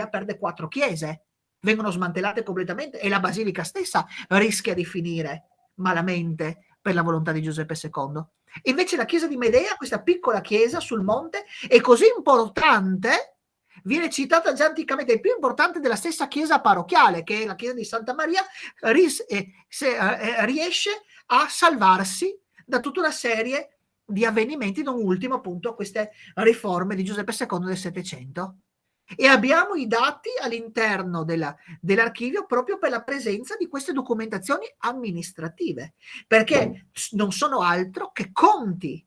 Speaker 1: perde 4 chiese, vengono smantellate completamente e la basilica stessa rischia di finire malamente per la volontà di Giuseppe II. Invece la chiesa di Medea, questa piccola chiesa sul monte, è così importante, viene citata già anticamente, è più importante della stessa chiesa parrocchiale, che è la chiesa di Santa Maria, riesce a salvarsi da tutta una serie di avvenimenti, non ultimo appunto queste riforme di Giuseppe II del Settecento. e abbiamo i dati all'interno dell'archivio proprio per la presenza di queste documentazioni amministrative, perché non sono altro che conti: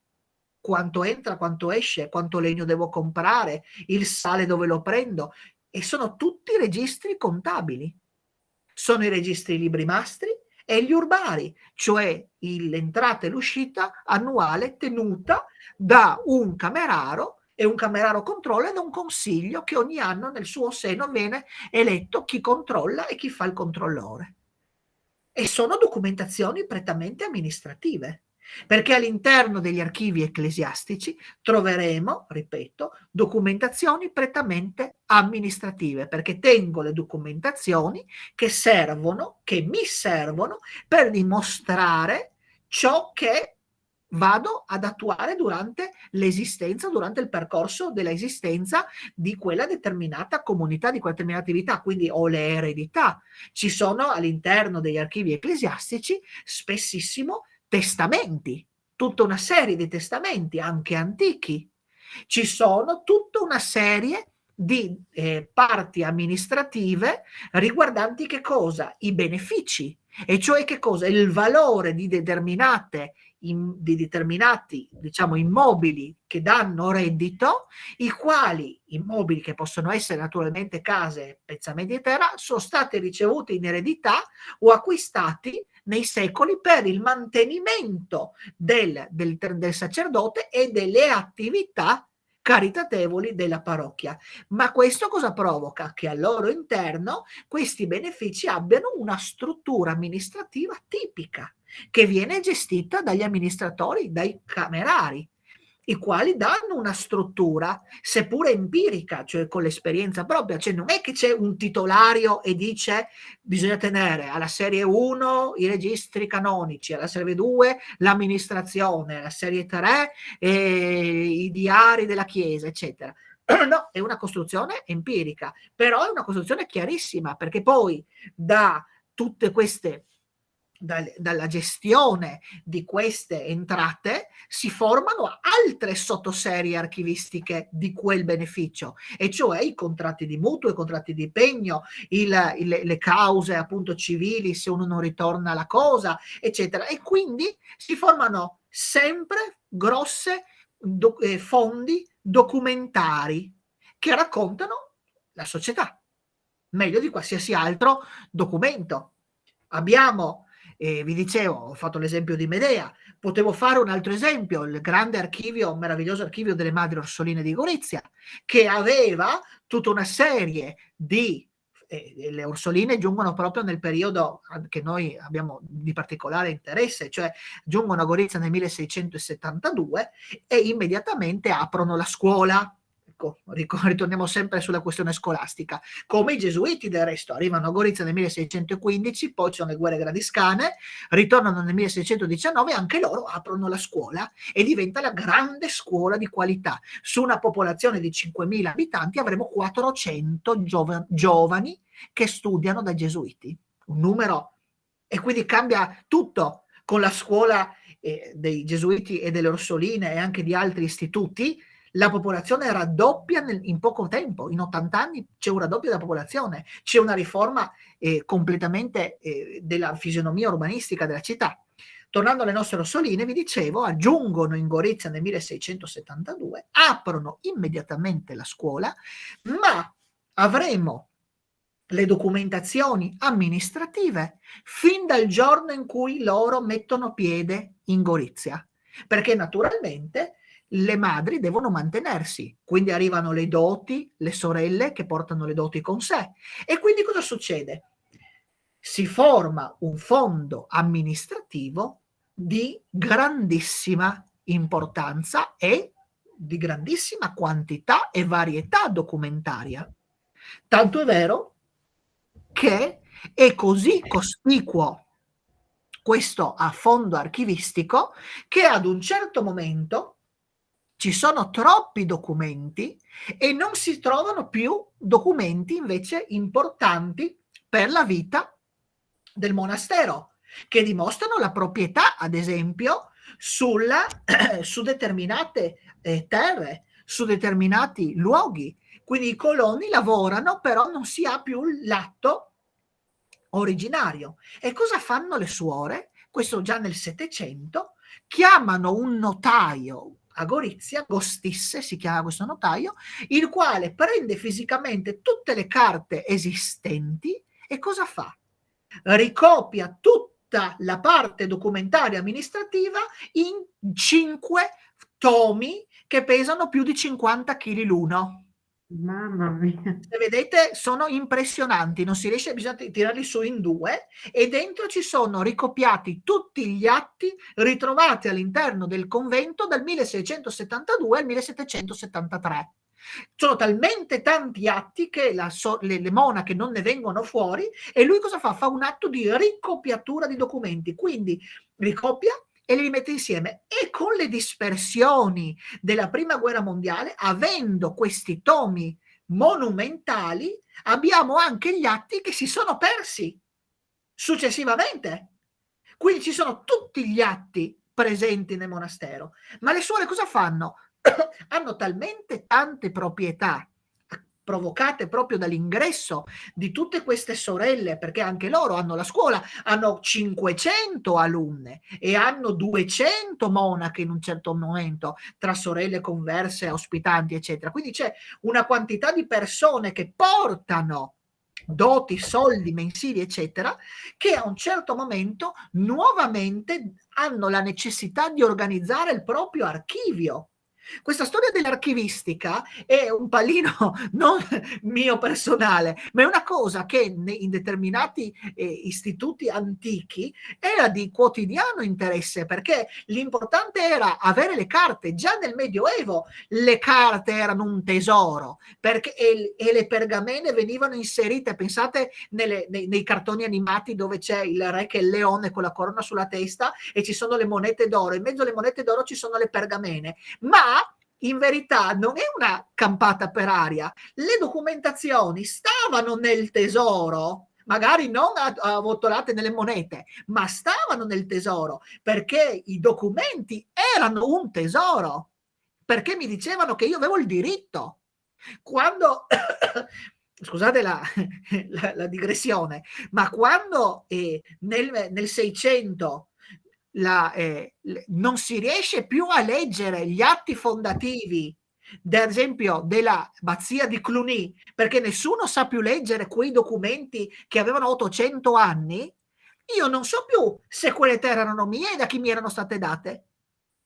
Speaker 1: quanto entra, quanto esce, quanto legno devo comprare, il sale dove lo prendo, e sono tutti registri contabili. Sono i registri libri mastri e gli urbari, cioè l'entrata e l'uscita annuale tenuta da un cameraro, e un cameraro controlla, da un consiglio che ogni anno nel suo seno viene eletto chi controlla e chi fa il controllore. E sono documentazioni prettamente amministrative, perché all'interno degli archivi ecclesiastici troveremo, ripeto, documentazioni prettamente amministrative, perché tengo le documentazioni che servono, che mi servono per dimostrare ciò che vado ad attuare durante l'esistenza, durante il percorso dell'esistenza di quella determinata comunità, di quella determinata attività. Quindi ho le eredità. Ci sono all'interno degli archivi ecclesiastici spessissimo testamenti, tutta una serie di testamenti, anche antichi. Ci sono tutta una serie di parti amministrative riguardanti che cosa? I benefici, e cioè che cosa? Il valore di determinati, diciamo, immobili che danno reddito, i quali immobili, che possono essere naturalmente case, pezzamenti di terra, sono stati ricevuti in eredità o acquistati nei secoli per il mantenimento del sacerdote e delle attività caritatevoli della parrocchia. Ma questo cosa provoca? Che al loro interno questi benefici abbiano una struttura amministrativa tipica, che viene gestita dagli amministratori, dai camerari, i quali danno una struttura, seppure empirica, cioè con l'esperienza propria. Cioè non è che c'è un titolario e dice bisogna tenere alla serie 1 i registri canonici, alla serie 2 l'amministrazione, alla serie 3 i diari della Chiesa, eccetera. No, è una costruzione empirica, però è una costruzione chiarissima, perché poi da tutte queste dalla gestione di queste entrate si formano altre sottoserie archivistiche di quel beneficio, e cioè i contratti di mutuo, i contratti di pegno, le cause appunto civili se uno non ritorna alla cosa, eccetera. E quindi si formano sempre grosse fondi documentari che raccontano la società meglio di qualsiasi altro documento. Abbiamo, vi dicevo, ho fatto l'esempio di Medea, potevo fare un altro esempio, il grande archivio, meraviglioso archivio delle Madri Orsoline di Gorizia, che aveva tutta una serie di le Orsoline giungono proprio nel periodo che noi abbiamo di particolare interesse, cioè giungono a Gorizia nel 1672 e immediatamente aprono la scuola. Ecco, ritorniamo sempre sulla questione scolastica, come i gesuiti del resto arrivano a Gorizia nel 1615, poi ci sono le guerre gradiscane, ritornano nel 1619 e anche loro aprono la scuola e diventa la grande scuola di qualità. Su una popolazione di 5.000 abitanti avremo 400 giovani che studiano da gesuiti, un numero, e quindi cambia tutto con la scuola dei gesuiti e delle Orsoline e anche di altri istituti. La popolazione raddoppia in poco tempo, in 80 anni c'è un raddoppio della popolazione, c'è una riforma completamente della fisionomia urbanistica della città. Tornando alle nostre Orsoline, vi dicevo, aggiungono in Gorizia nel 1672, aprono immediatamente la scuola, ma avremo le documentazioni amministrative fin dal giorno in cui loro mettono piede in Gorizia, perché naturalmente le madri devono mantenersi, quindi arrivano le doti, le sorelle che portano le doti con sé, e quindi cosa succede? Si forma un fondo amministrativo di grandissima importanza e di grandissima quantità e varietà documentaria. Tanto è vero che è così cospicuo questo affondo archivistico che ad un certo momento ci sono troppi documenti e non si trovano più documenti invece importanti per la vita del monastero, che dimostrano la proprietà, ad esempio, su determinate terre, su determinati luoghi, Quindi i coloni lavorano, però non si ha più l'atto originario. E cosa fanno le suore? Questo già nel Settecento, chiamano un notaio a Gorizia, Gostisse si chiama questo notaio, il quale prende fisicamente tutte le carte esistenti e cosa fa? Ricopia tutta la parte documentaria amministrativa in 5 tomi che pesano più di 50 kg l'uno.
Speaker 2: Mamma mia.
Speaker 1: Se vedete sono impressionanti, non si riesce, bisogna tirarli su in 2 e dentro ci sono ricopiati tutti gli atti ritrovati all'interno del convento dal 1672 al 1773. Sono talmente tanti atti che le monache non ne vengono fuori e lui cosa fa? Fa un atto di ricopiatura di documenti, quindi ricopia e li rimette insieme, e con le dispersioni della prima guerra mondiale, avendo questi tomi monumentali, abbiamo anche gli atti che si sono persi successivamente. Quindi ci sono tutti gli atti presenti nel monastero. Ma le suore cosa fanno? Hanno talmente tante proprietà provocate proprio dall'ingresso di tutte queste sorelle, perché anche loro hanno la scuola, hanno 500 alunne e hanno 200 monache in un certo momento, tra sorelle converse, ospitanti, eccetera. Quindi c'è una quantità di persone che portano doti, soldi mensili, eccetera, che a un certo momento nuovamente hanno la necessità di organizzare il proprio archivio. Questa storia dell'archivistica è un pallino non mio personale, ma è una cosa che in determinati istituti antichi era di quotidiano interesse, perché l'importante era avere le carte. Già nel Medioevo le carte erano un tesoro, perché, e le pergamene venivano inserite, pensate nei cartoni animati dove c'è il re che è il leone con la corona sulla testa e ci sono le monete d'oro, in mezzo alle monete d'oro ci sono le pergamene, ma in verità non è una campata per aria, le documentazioni stavano nel tesoro, magari non avvotolate nelle monete, ma stavano nel tesoro, perché i documenti erano un tesoro, perché mi dicevano che io avevo il diritto. Quando scusate la digressione, ma quando nel 600 non si riesce più a leggere gli atti fondativi, ad esempio dell'abbazia di Cluny, perché nessuno sa più leggere quei documenti che avevano 800 anni, io non so più se quelle terre erano mie e da chi mi erano state date.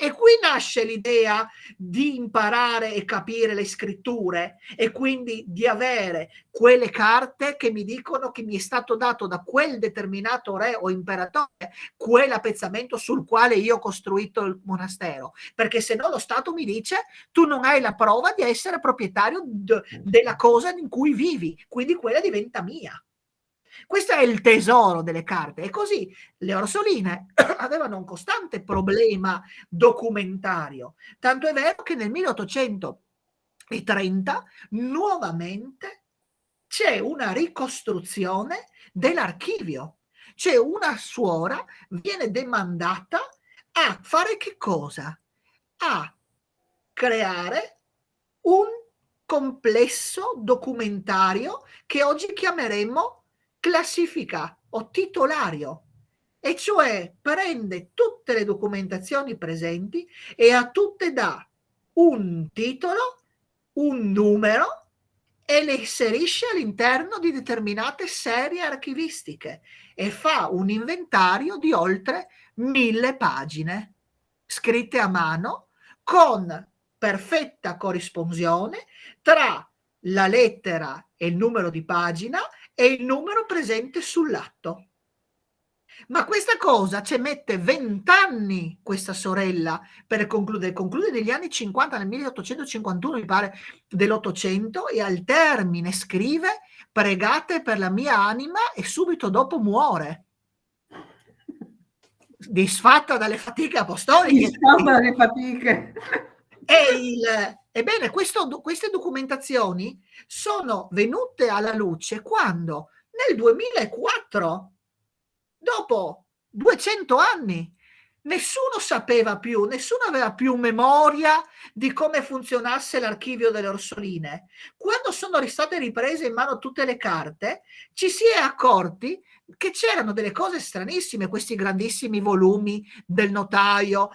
Speaker 1: E qui nasce l'idea di imparare e capire le scritture e quindi di avere quelle carte che mi dicono che mi è stato dato da quel determinato re o imperatore quell'appezzamento sul quale io ho costruito il monastero, perché se no lo Stato mi dice tu non hai la prova di essere proprietario della cosa in cui vivi, quindi quella diventa mia. Questo è il tesoro delle carte, e così le Orsoline avevano un costante problema documentario, tanto è vero che nel 1830 nuovamente c'è una ricostruzione dell'archivio, c'è una suora, viene demandata a fare che cosa? A creare un complesso documentario che oggi chiameremmo classifica o titolario, e cioè prende tutte le documentazioni presenti e a tutte dà un titolo, un numero e le inserisce all'interno di determinate serie archivistiche e fa un inventario di oltre 1000 pagine scritte a mano con perfetta corrisponsione tra la lettera e il numero di pagina e il numero presente sull'atto. Ma questa cosa ci mette 20 anni questa sorella per concludere negli anni 50, nel 1851 mi pare dell'800, e al termine scrive: pregate per la mia anima, e subito dopo muore, disfatta dalle fatiche apostoliche.
Speaker 2: Disfatta dalle fatiche.
Speaker 1: Ebbene, queste documentazioni sono venute alla luce quando? Nel 2004, dopo 200 anni, nessuno sapeva più, nessuno aveva più memoria di come funzionasse l'archivio delle Orsoline. Quando sono state riprese in mano tutte le carte, ci si è accorti che c'erano delle cose stranissime, questi grandissimi volumi del notaio,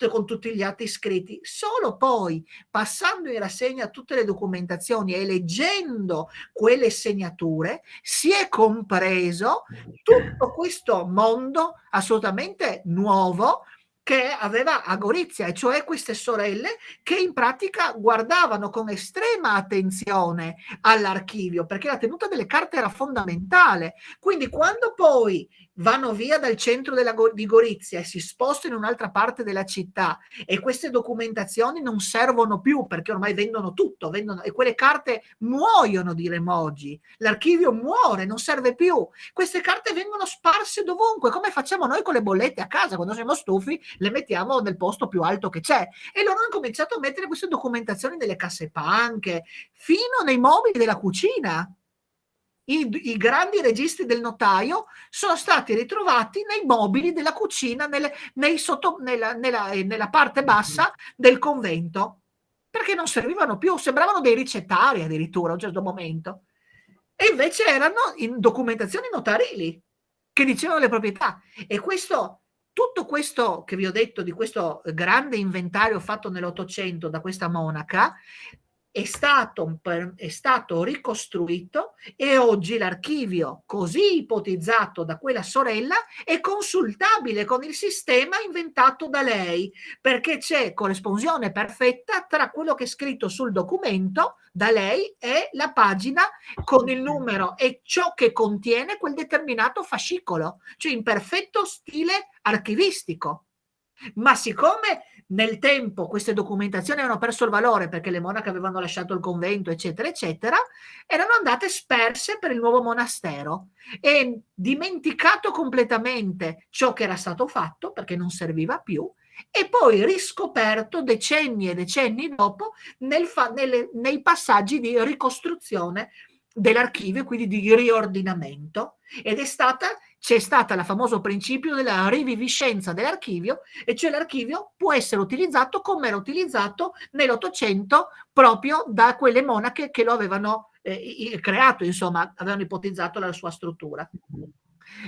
Speaker 1: con tutti gli atti scritti. Solo poi, passando in rassegna tutte le documentazioni e leggendo quelle segnature, si è compreso tutto questo mondo assolutamente nuovo che aveva a Gorizia, e cioè queste sorelle che in pratica guardavano con estrema attenzione all'archivio, perché la tenuta delle carte era fondamentale. Quindi quando poi vanno via dal centro di Gorizia e si spostano in un'altra parte della città e queste documentazioni non servono più perché ormai vendono tutto, e quelle carte muoiono di remoji, l'archivio muore, non serve più, queste carte vengono sparse dovunque, come facciamo noi con le bollette a casa, quando siamo stufi le mettiamo nel posto più alto che c'è, e loro hanno cominciato a mettere queste documentazioni nelle casse panche, fino nei mobili della cucina. I grandi registri del notaio sono stati ritrovati nei mobili della cucina, nella parte bassa del convento, perché non servivano più, sembravano dei ricettari addirittura a un certo momento. E invece erano in documentazioni notarili che dicevano le proprietà. E tutto questo che vi ho detto di questo grande inventario fatto nell'Ottocento da questa monaca è stato ricostruito, e oggi l'archivio così ipotizzato da quella sorella è consultabile con il sistema inventato da lei, perché c'è corrispondenza perfetta tra quello che è scritto sul documento da lei e la pagina con il numero e ciò che contiene quel determinato fascicolo, cioè in perfetto stile archivistico. Ma siccome nel tempo queste documentazioni avevano perso il valore perché le monache avevano lasciato il convento, eccetera, eccetera, erano andate sperse per il nuovo monastero e dimenticato completamente ciò che era stato fatto perché non serviva più, e poi riscoperto decenni e decenni dopo nei passaggi di ricostruzione dell'archivio, quindi di riordinamento, ed c'è stato il famoso principio della riviviscenza dell'archivio, e cioè l'archivio può essere utilizzato come era utilizzato nell'Ottocento proprio da quelle monache che lo avevano creato, insomma, avevano ipotizzato la sua struttura.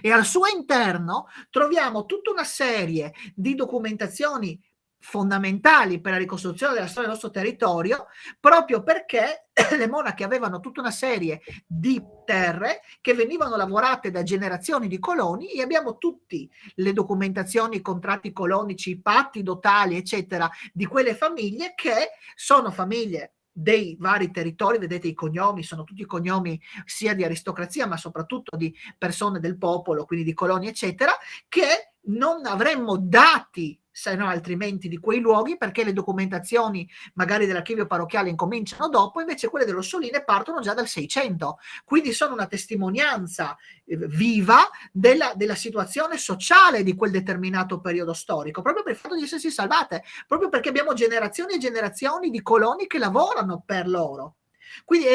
Speaker 1: E al suo interno troviamo tutta una serie di documentazioni fondamentali per la ricostruzione della storia del nostro territorio, proprio perché le monache avevano tutta una serie di terre che venivano lavorate da generazioni di coloni, e abbiamo tutte le documentazioni, i contratti colonici, i patti dotali, eccetera, di quelle famiglie che sono famiglie dei vari territori. Vedete i cognomi, sono tutti cognomi sia di aristocrazia ma soprattutto di persone del popolo, quindi di coloni, eccetera, che non avremmo dati se no altrimenti di quei luoghi, perché le documentazioni magari dell'archivio parrocchiale incominciano dopo, invece quelle delle Orsoline partono già dal 600, quindi sono una testimonianza viva della situazione sociale di quel determinato periodo storico, proprio per il fatto di essersi salvate, proprio perché abbiamo generazioni e generazioni di coloni che lavorano per loro. Quindi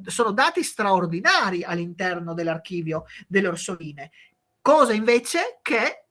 Speaker 1: sono dati straordinari all'interno dell'archivio delle Orsoline, cosa invece che,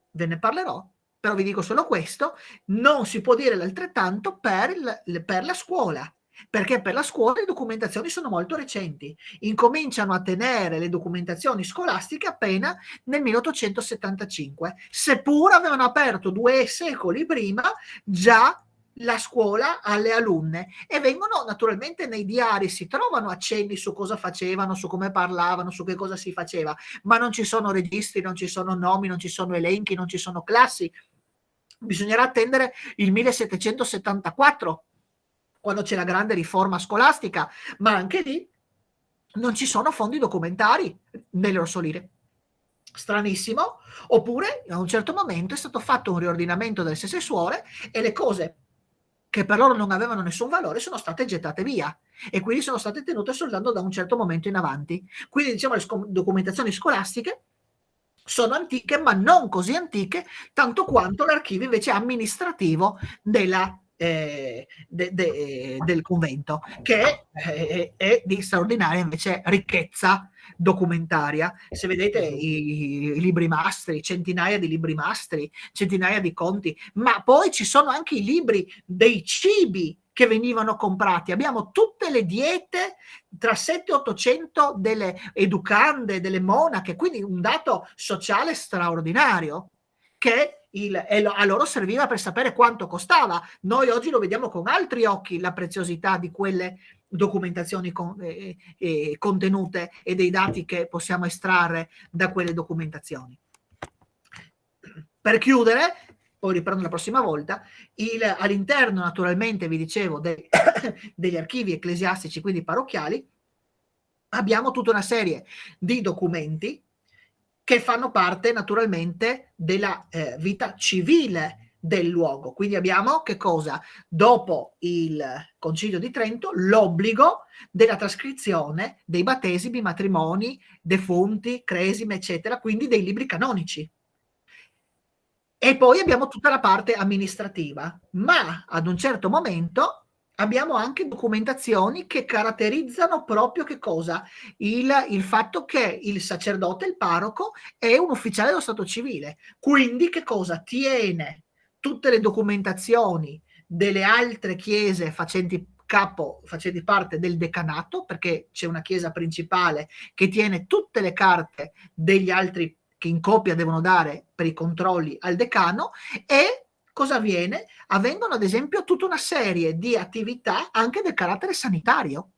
Speaker 1: ve ne parlerò, però vi dico solo questo, non si può dire l'altrettanto per la scuola, perché per la scuola le documentazioni sono molto recenti, incominciano a tenere le documentazioni scolastiche appena nel 1875, seppur avevano aperto 2 secoli prima già la scuola alle alunne, e vengono naturalmente nei diari, si trovano accenni su cosa facevano, su come parlavano, su che cosa si faceva, ma non ci sono registri, non ci sono nomi, non ci sono elenchi, non ci sono classi. Bisognerà attendere il 1774 quando c'è la grande riforma scolastica, ma anche lì non ci sono fondi documentari nelle Orsoline. Stranissimo. Oppure a un certo momento è stato fatto un riordinamento delle stesse suore e le cose che per loro non avevano nessun valore sono state gettate via, e quindi sono state tenute soltanto da un certo momento in avanti. Quindi diciamo le documentazioni scolastiche sono antiche, ma non così antiche tanto quanto l'archivio invece amministrativo del convento, che è di straordinaria invece ricchezza documentaria. Se vedete i libri mastri, centinaia di libri mastri, centinaia di conti, ma poi ci sono anche i libri dei cibi che venivano comprati. Abbiamo tutte le diete tra 700 e 800 delle educande, delle monache, quindi un dato sociale straordinario che a loro serviva per sapere quanto costava. Noi oggi lo vediamo con altri occhi, la preziosità di quelle documentazioni contenute e dei dati che possiamo estrarre da quelle documentazioni. Per chiudere, poi riprendo la prossima volta, all'interno naturalmente, vi dicevo, degli archivi ecclesiastici, quindi parrocchiali, abbiamo tutta una serie di documenti che fanno parte naturalmente della vita civile del luogo. Quindi abbiamo che cosa? Dopo il Concilio di Trento, l'obbligo della trascrizione dei battesimi, matrimoni, defunti, cresime, eccetera, quindi dei libri canonici. E poi abbiamo tutta la parte amministrativa, ma ad un certo momento abbiamo anche documentazioni che caratterizzano proprio che cosa? Il fatto che il sacerdote, il parroco, è un ufficiale dello Stato civile. Quindi che cosa? Tiene tutte le documentazioni delle altre chiese facenti parte del decanato, perché c'è una chiesa principale che tiene tutte le carte degli altri che in copia devono dare per i controlli al decano. E cosa avviene? Avvengono ad esempio tutta una serie di attività anche del carattere sanitario.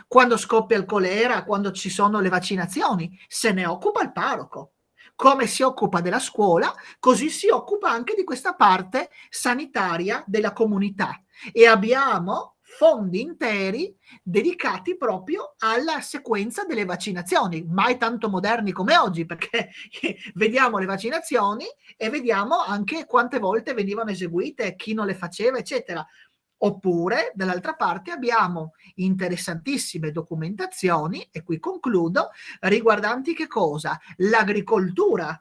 Speaker 1: Quando scoppia il colera, quando ci sono le vaccinazioni, se ne occupa il parroco. Come si occupa della scuola, così si occupa anche di questa parte sanitaria della comunità. E abbiamo fondi interi dedicati proprio alla sequenza delle vaccinazioni, mai tanto moderni come oggi, perché vediamo le vaccinazioni e vediamo anche quante volte venivano eseguite, chi non le faceva, eccetera. Oppure, dall'altra parte, abbiamo interessantissime documentazioni, e qui concludo, riguardanti che cosa? L'agricoltura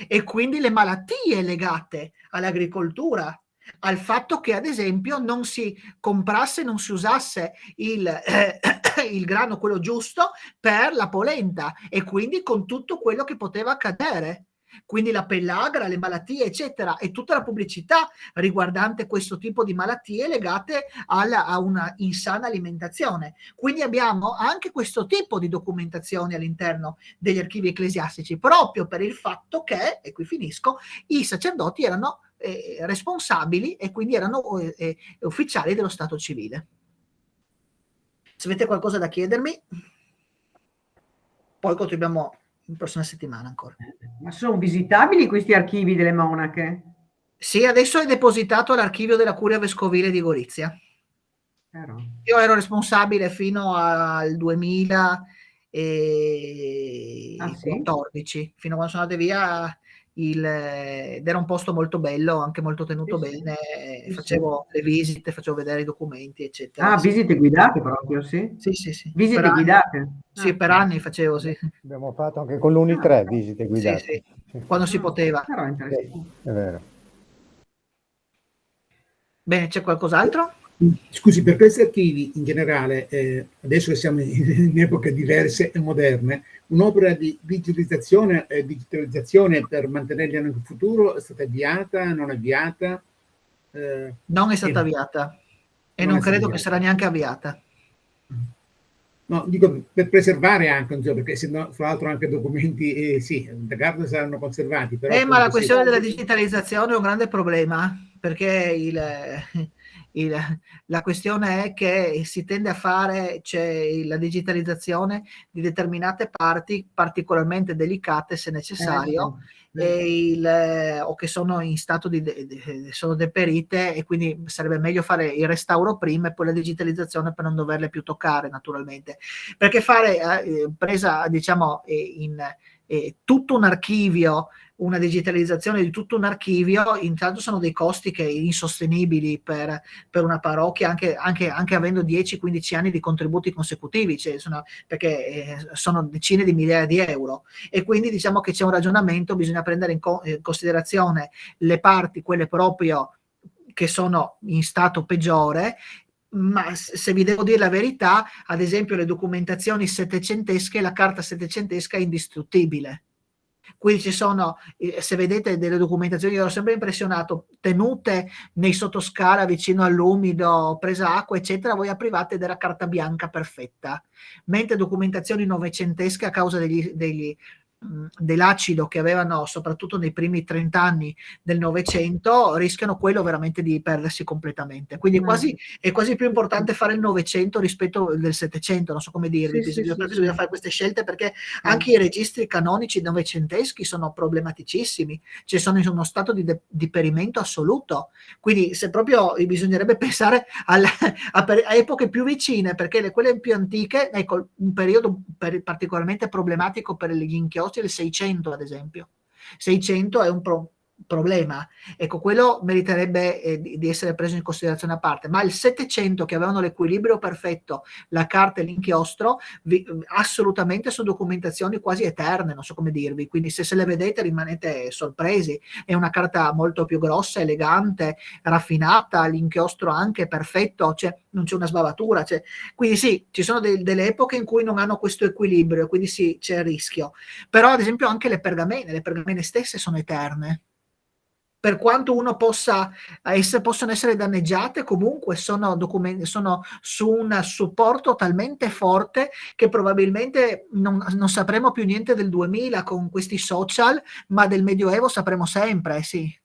Speaker 1: e quindi le malattie legate all'agricoltura, al fatto che ad esempio non si comprasse, non si usasse il grano, quello giusto, per la polenta, e quindi con tutto quello che poteva accadere. Quindi la pellagra, le malattie, eccetera, e tutta la pubblicità riguardante questo tipo di malattie legate a una insana alimentazione. Quindi abbiamo anche questo tipo di documentazione all'interno degli archivi ecclesiastici, proprio per il fatto che, e qui finisco, i sacerdoti erano responsabili e quindi erano ufficiali dello Stato civile. Se avete qualcosa da chiedermi, poi continuiamo in prossima settimana ancora.
Speaker 2: Ma sono visitabili questi archivi delle monache?
Speaker 1: Sì, adesso è depositato all'archivio della Curia Vescovile di Gorizia.
Speaker 2: Però.
Speaker 1: Io ero responsabile fino al 2014, fino a quando sono andate via, ed era un posto molto bello, anche molto tenuto bene, facevo le visite, facevo vedere i documenti, eccetera.
Speaker 2: Ah, visite guidate proprio, sì?
Speaker 1: Sì, sì, sì.
Speaker 2: Visite guidate?
Speaker 1: Sì, per anni facevo, sì.
Speaker 3: Abbiamo fatto anche con l'Uni3 visite guidate.
Speaker 1: Sì, sì, quando si poteva.
Speaker 2: Però è interessante.
Speaker 3: È vero.
Speaker 1: Bene, c'è qualcos'altro?
Speaker 4: Scusi, per questi archivi in generale, adesso che siamo in epoche diverse e moderne, un'opera di digitalizzazione per mantenerli nel futuro è stata avviata, non avviata?
Speaker 1: Non è stata avviata e non credo che sarà neanche avviata.
Speaker 4: No, dico per preservare anche, perché se no, fra l'altro anche documenti, sì, da carta saranno conservati. Però
Speaker 1: ma la questione della digitalizzazione è un grande problema, perché la questione è che si tende a fare, la digitalizzazione di determinate parti particolarmente delicate, se necessario, o che sono in stato sono deperite, e quindi sarebbe meglio fare il restauro prima e poi la digitalizzazione per non doverle più toccare, naturalmente, perché fare presa, diciamo, tutto un archivio, una digitalizzazione di tutto un archivio, intanto sono dei costi che insostenibili per una parrocchia, anche avendo 10-15 anni di contributi consecutivi, perché sono decine di migliaia di euro, e quindi diciamo che c'è un ragionamento, bisogna prendere in considerazione le parti, quelle proprio che sono in stato peggiore, ma se vi devo dire la verità, ad esempio le documentazioni settecentesche, la carta settecentesca è indistruttibile. Quindi ci sono, se vedete delle documentazioni, io ero sempre impressionato, tenute nei sottoscala vicino all'umido, presa acqua, eccetera, voi aprivate ed era carta bianca perfetta, mentre documentazioni novecentesche a causa dell'acido che avevano soprattutto nei primi 30 anni del Novecento rischiano quello veramente di perdersi completamente. Quindi è quasi più importante fare il Novecento rispetto al Settecento, non so come dirvi, bisogna fare queste scelte perché anche i registri canonici novecenteschi sono problematicissimi, cioè sono in uno stato di deperimento assoluto. Quindi se proprio bisognerebbe pensare a epoche più vicine, perché quelle più antiche, ecco, un periodo particolarmente problematico per gli inchiostri è il 600 ad esempio. 600 è un problema, ecco, quello meriterebbe di essere preso in considerazione a parte, ma il 700 che avevano l'equilibrio perfetto, la carta e l'inchiostro, assolutamente sono documentazioni quasi eterne, non so come dirvi, quindi se le vedete rimanete sorpresi, è una carta molto più grossa, elegante, raffinata, l'inchiostro anche perfetto, cioè non c'è una sbavatura, cioè, quindi sì, ci sono delle epoche in cui non hanno questo equilibrio, quindi sì, c'è il rischio, però ad esempio anche le pergamene stesse sono eterne. Per quanto uno possono essere danneggiate, comunque sono su un supporto talmente forte che probabilmente non sapremo più niente del 2000 con questi social, ma del Medioevo sapremo sempre, sì.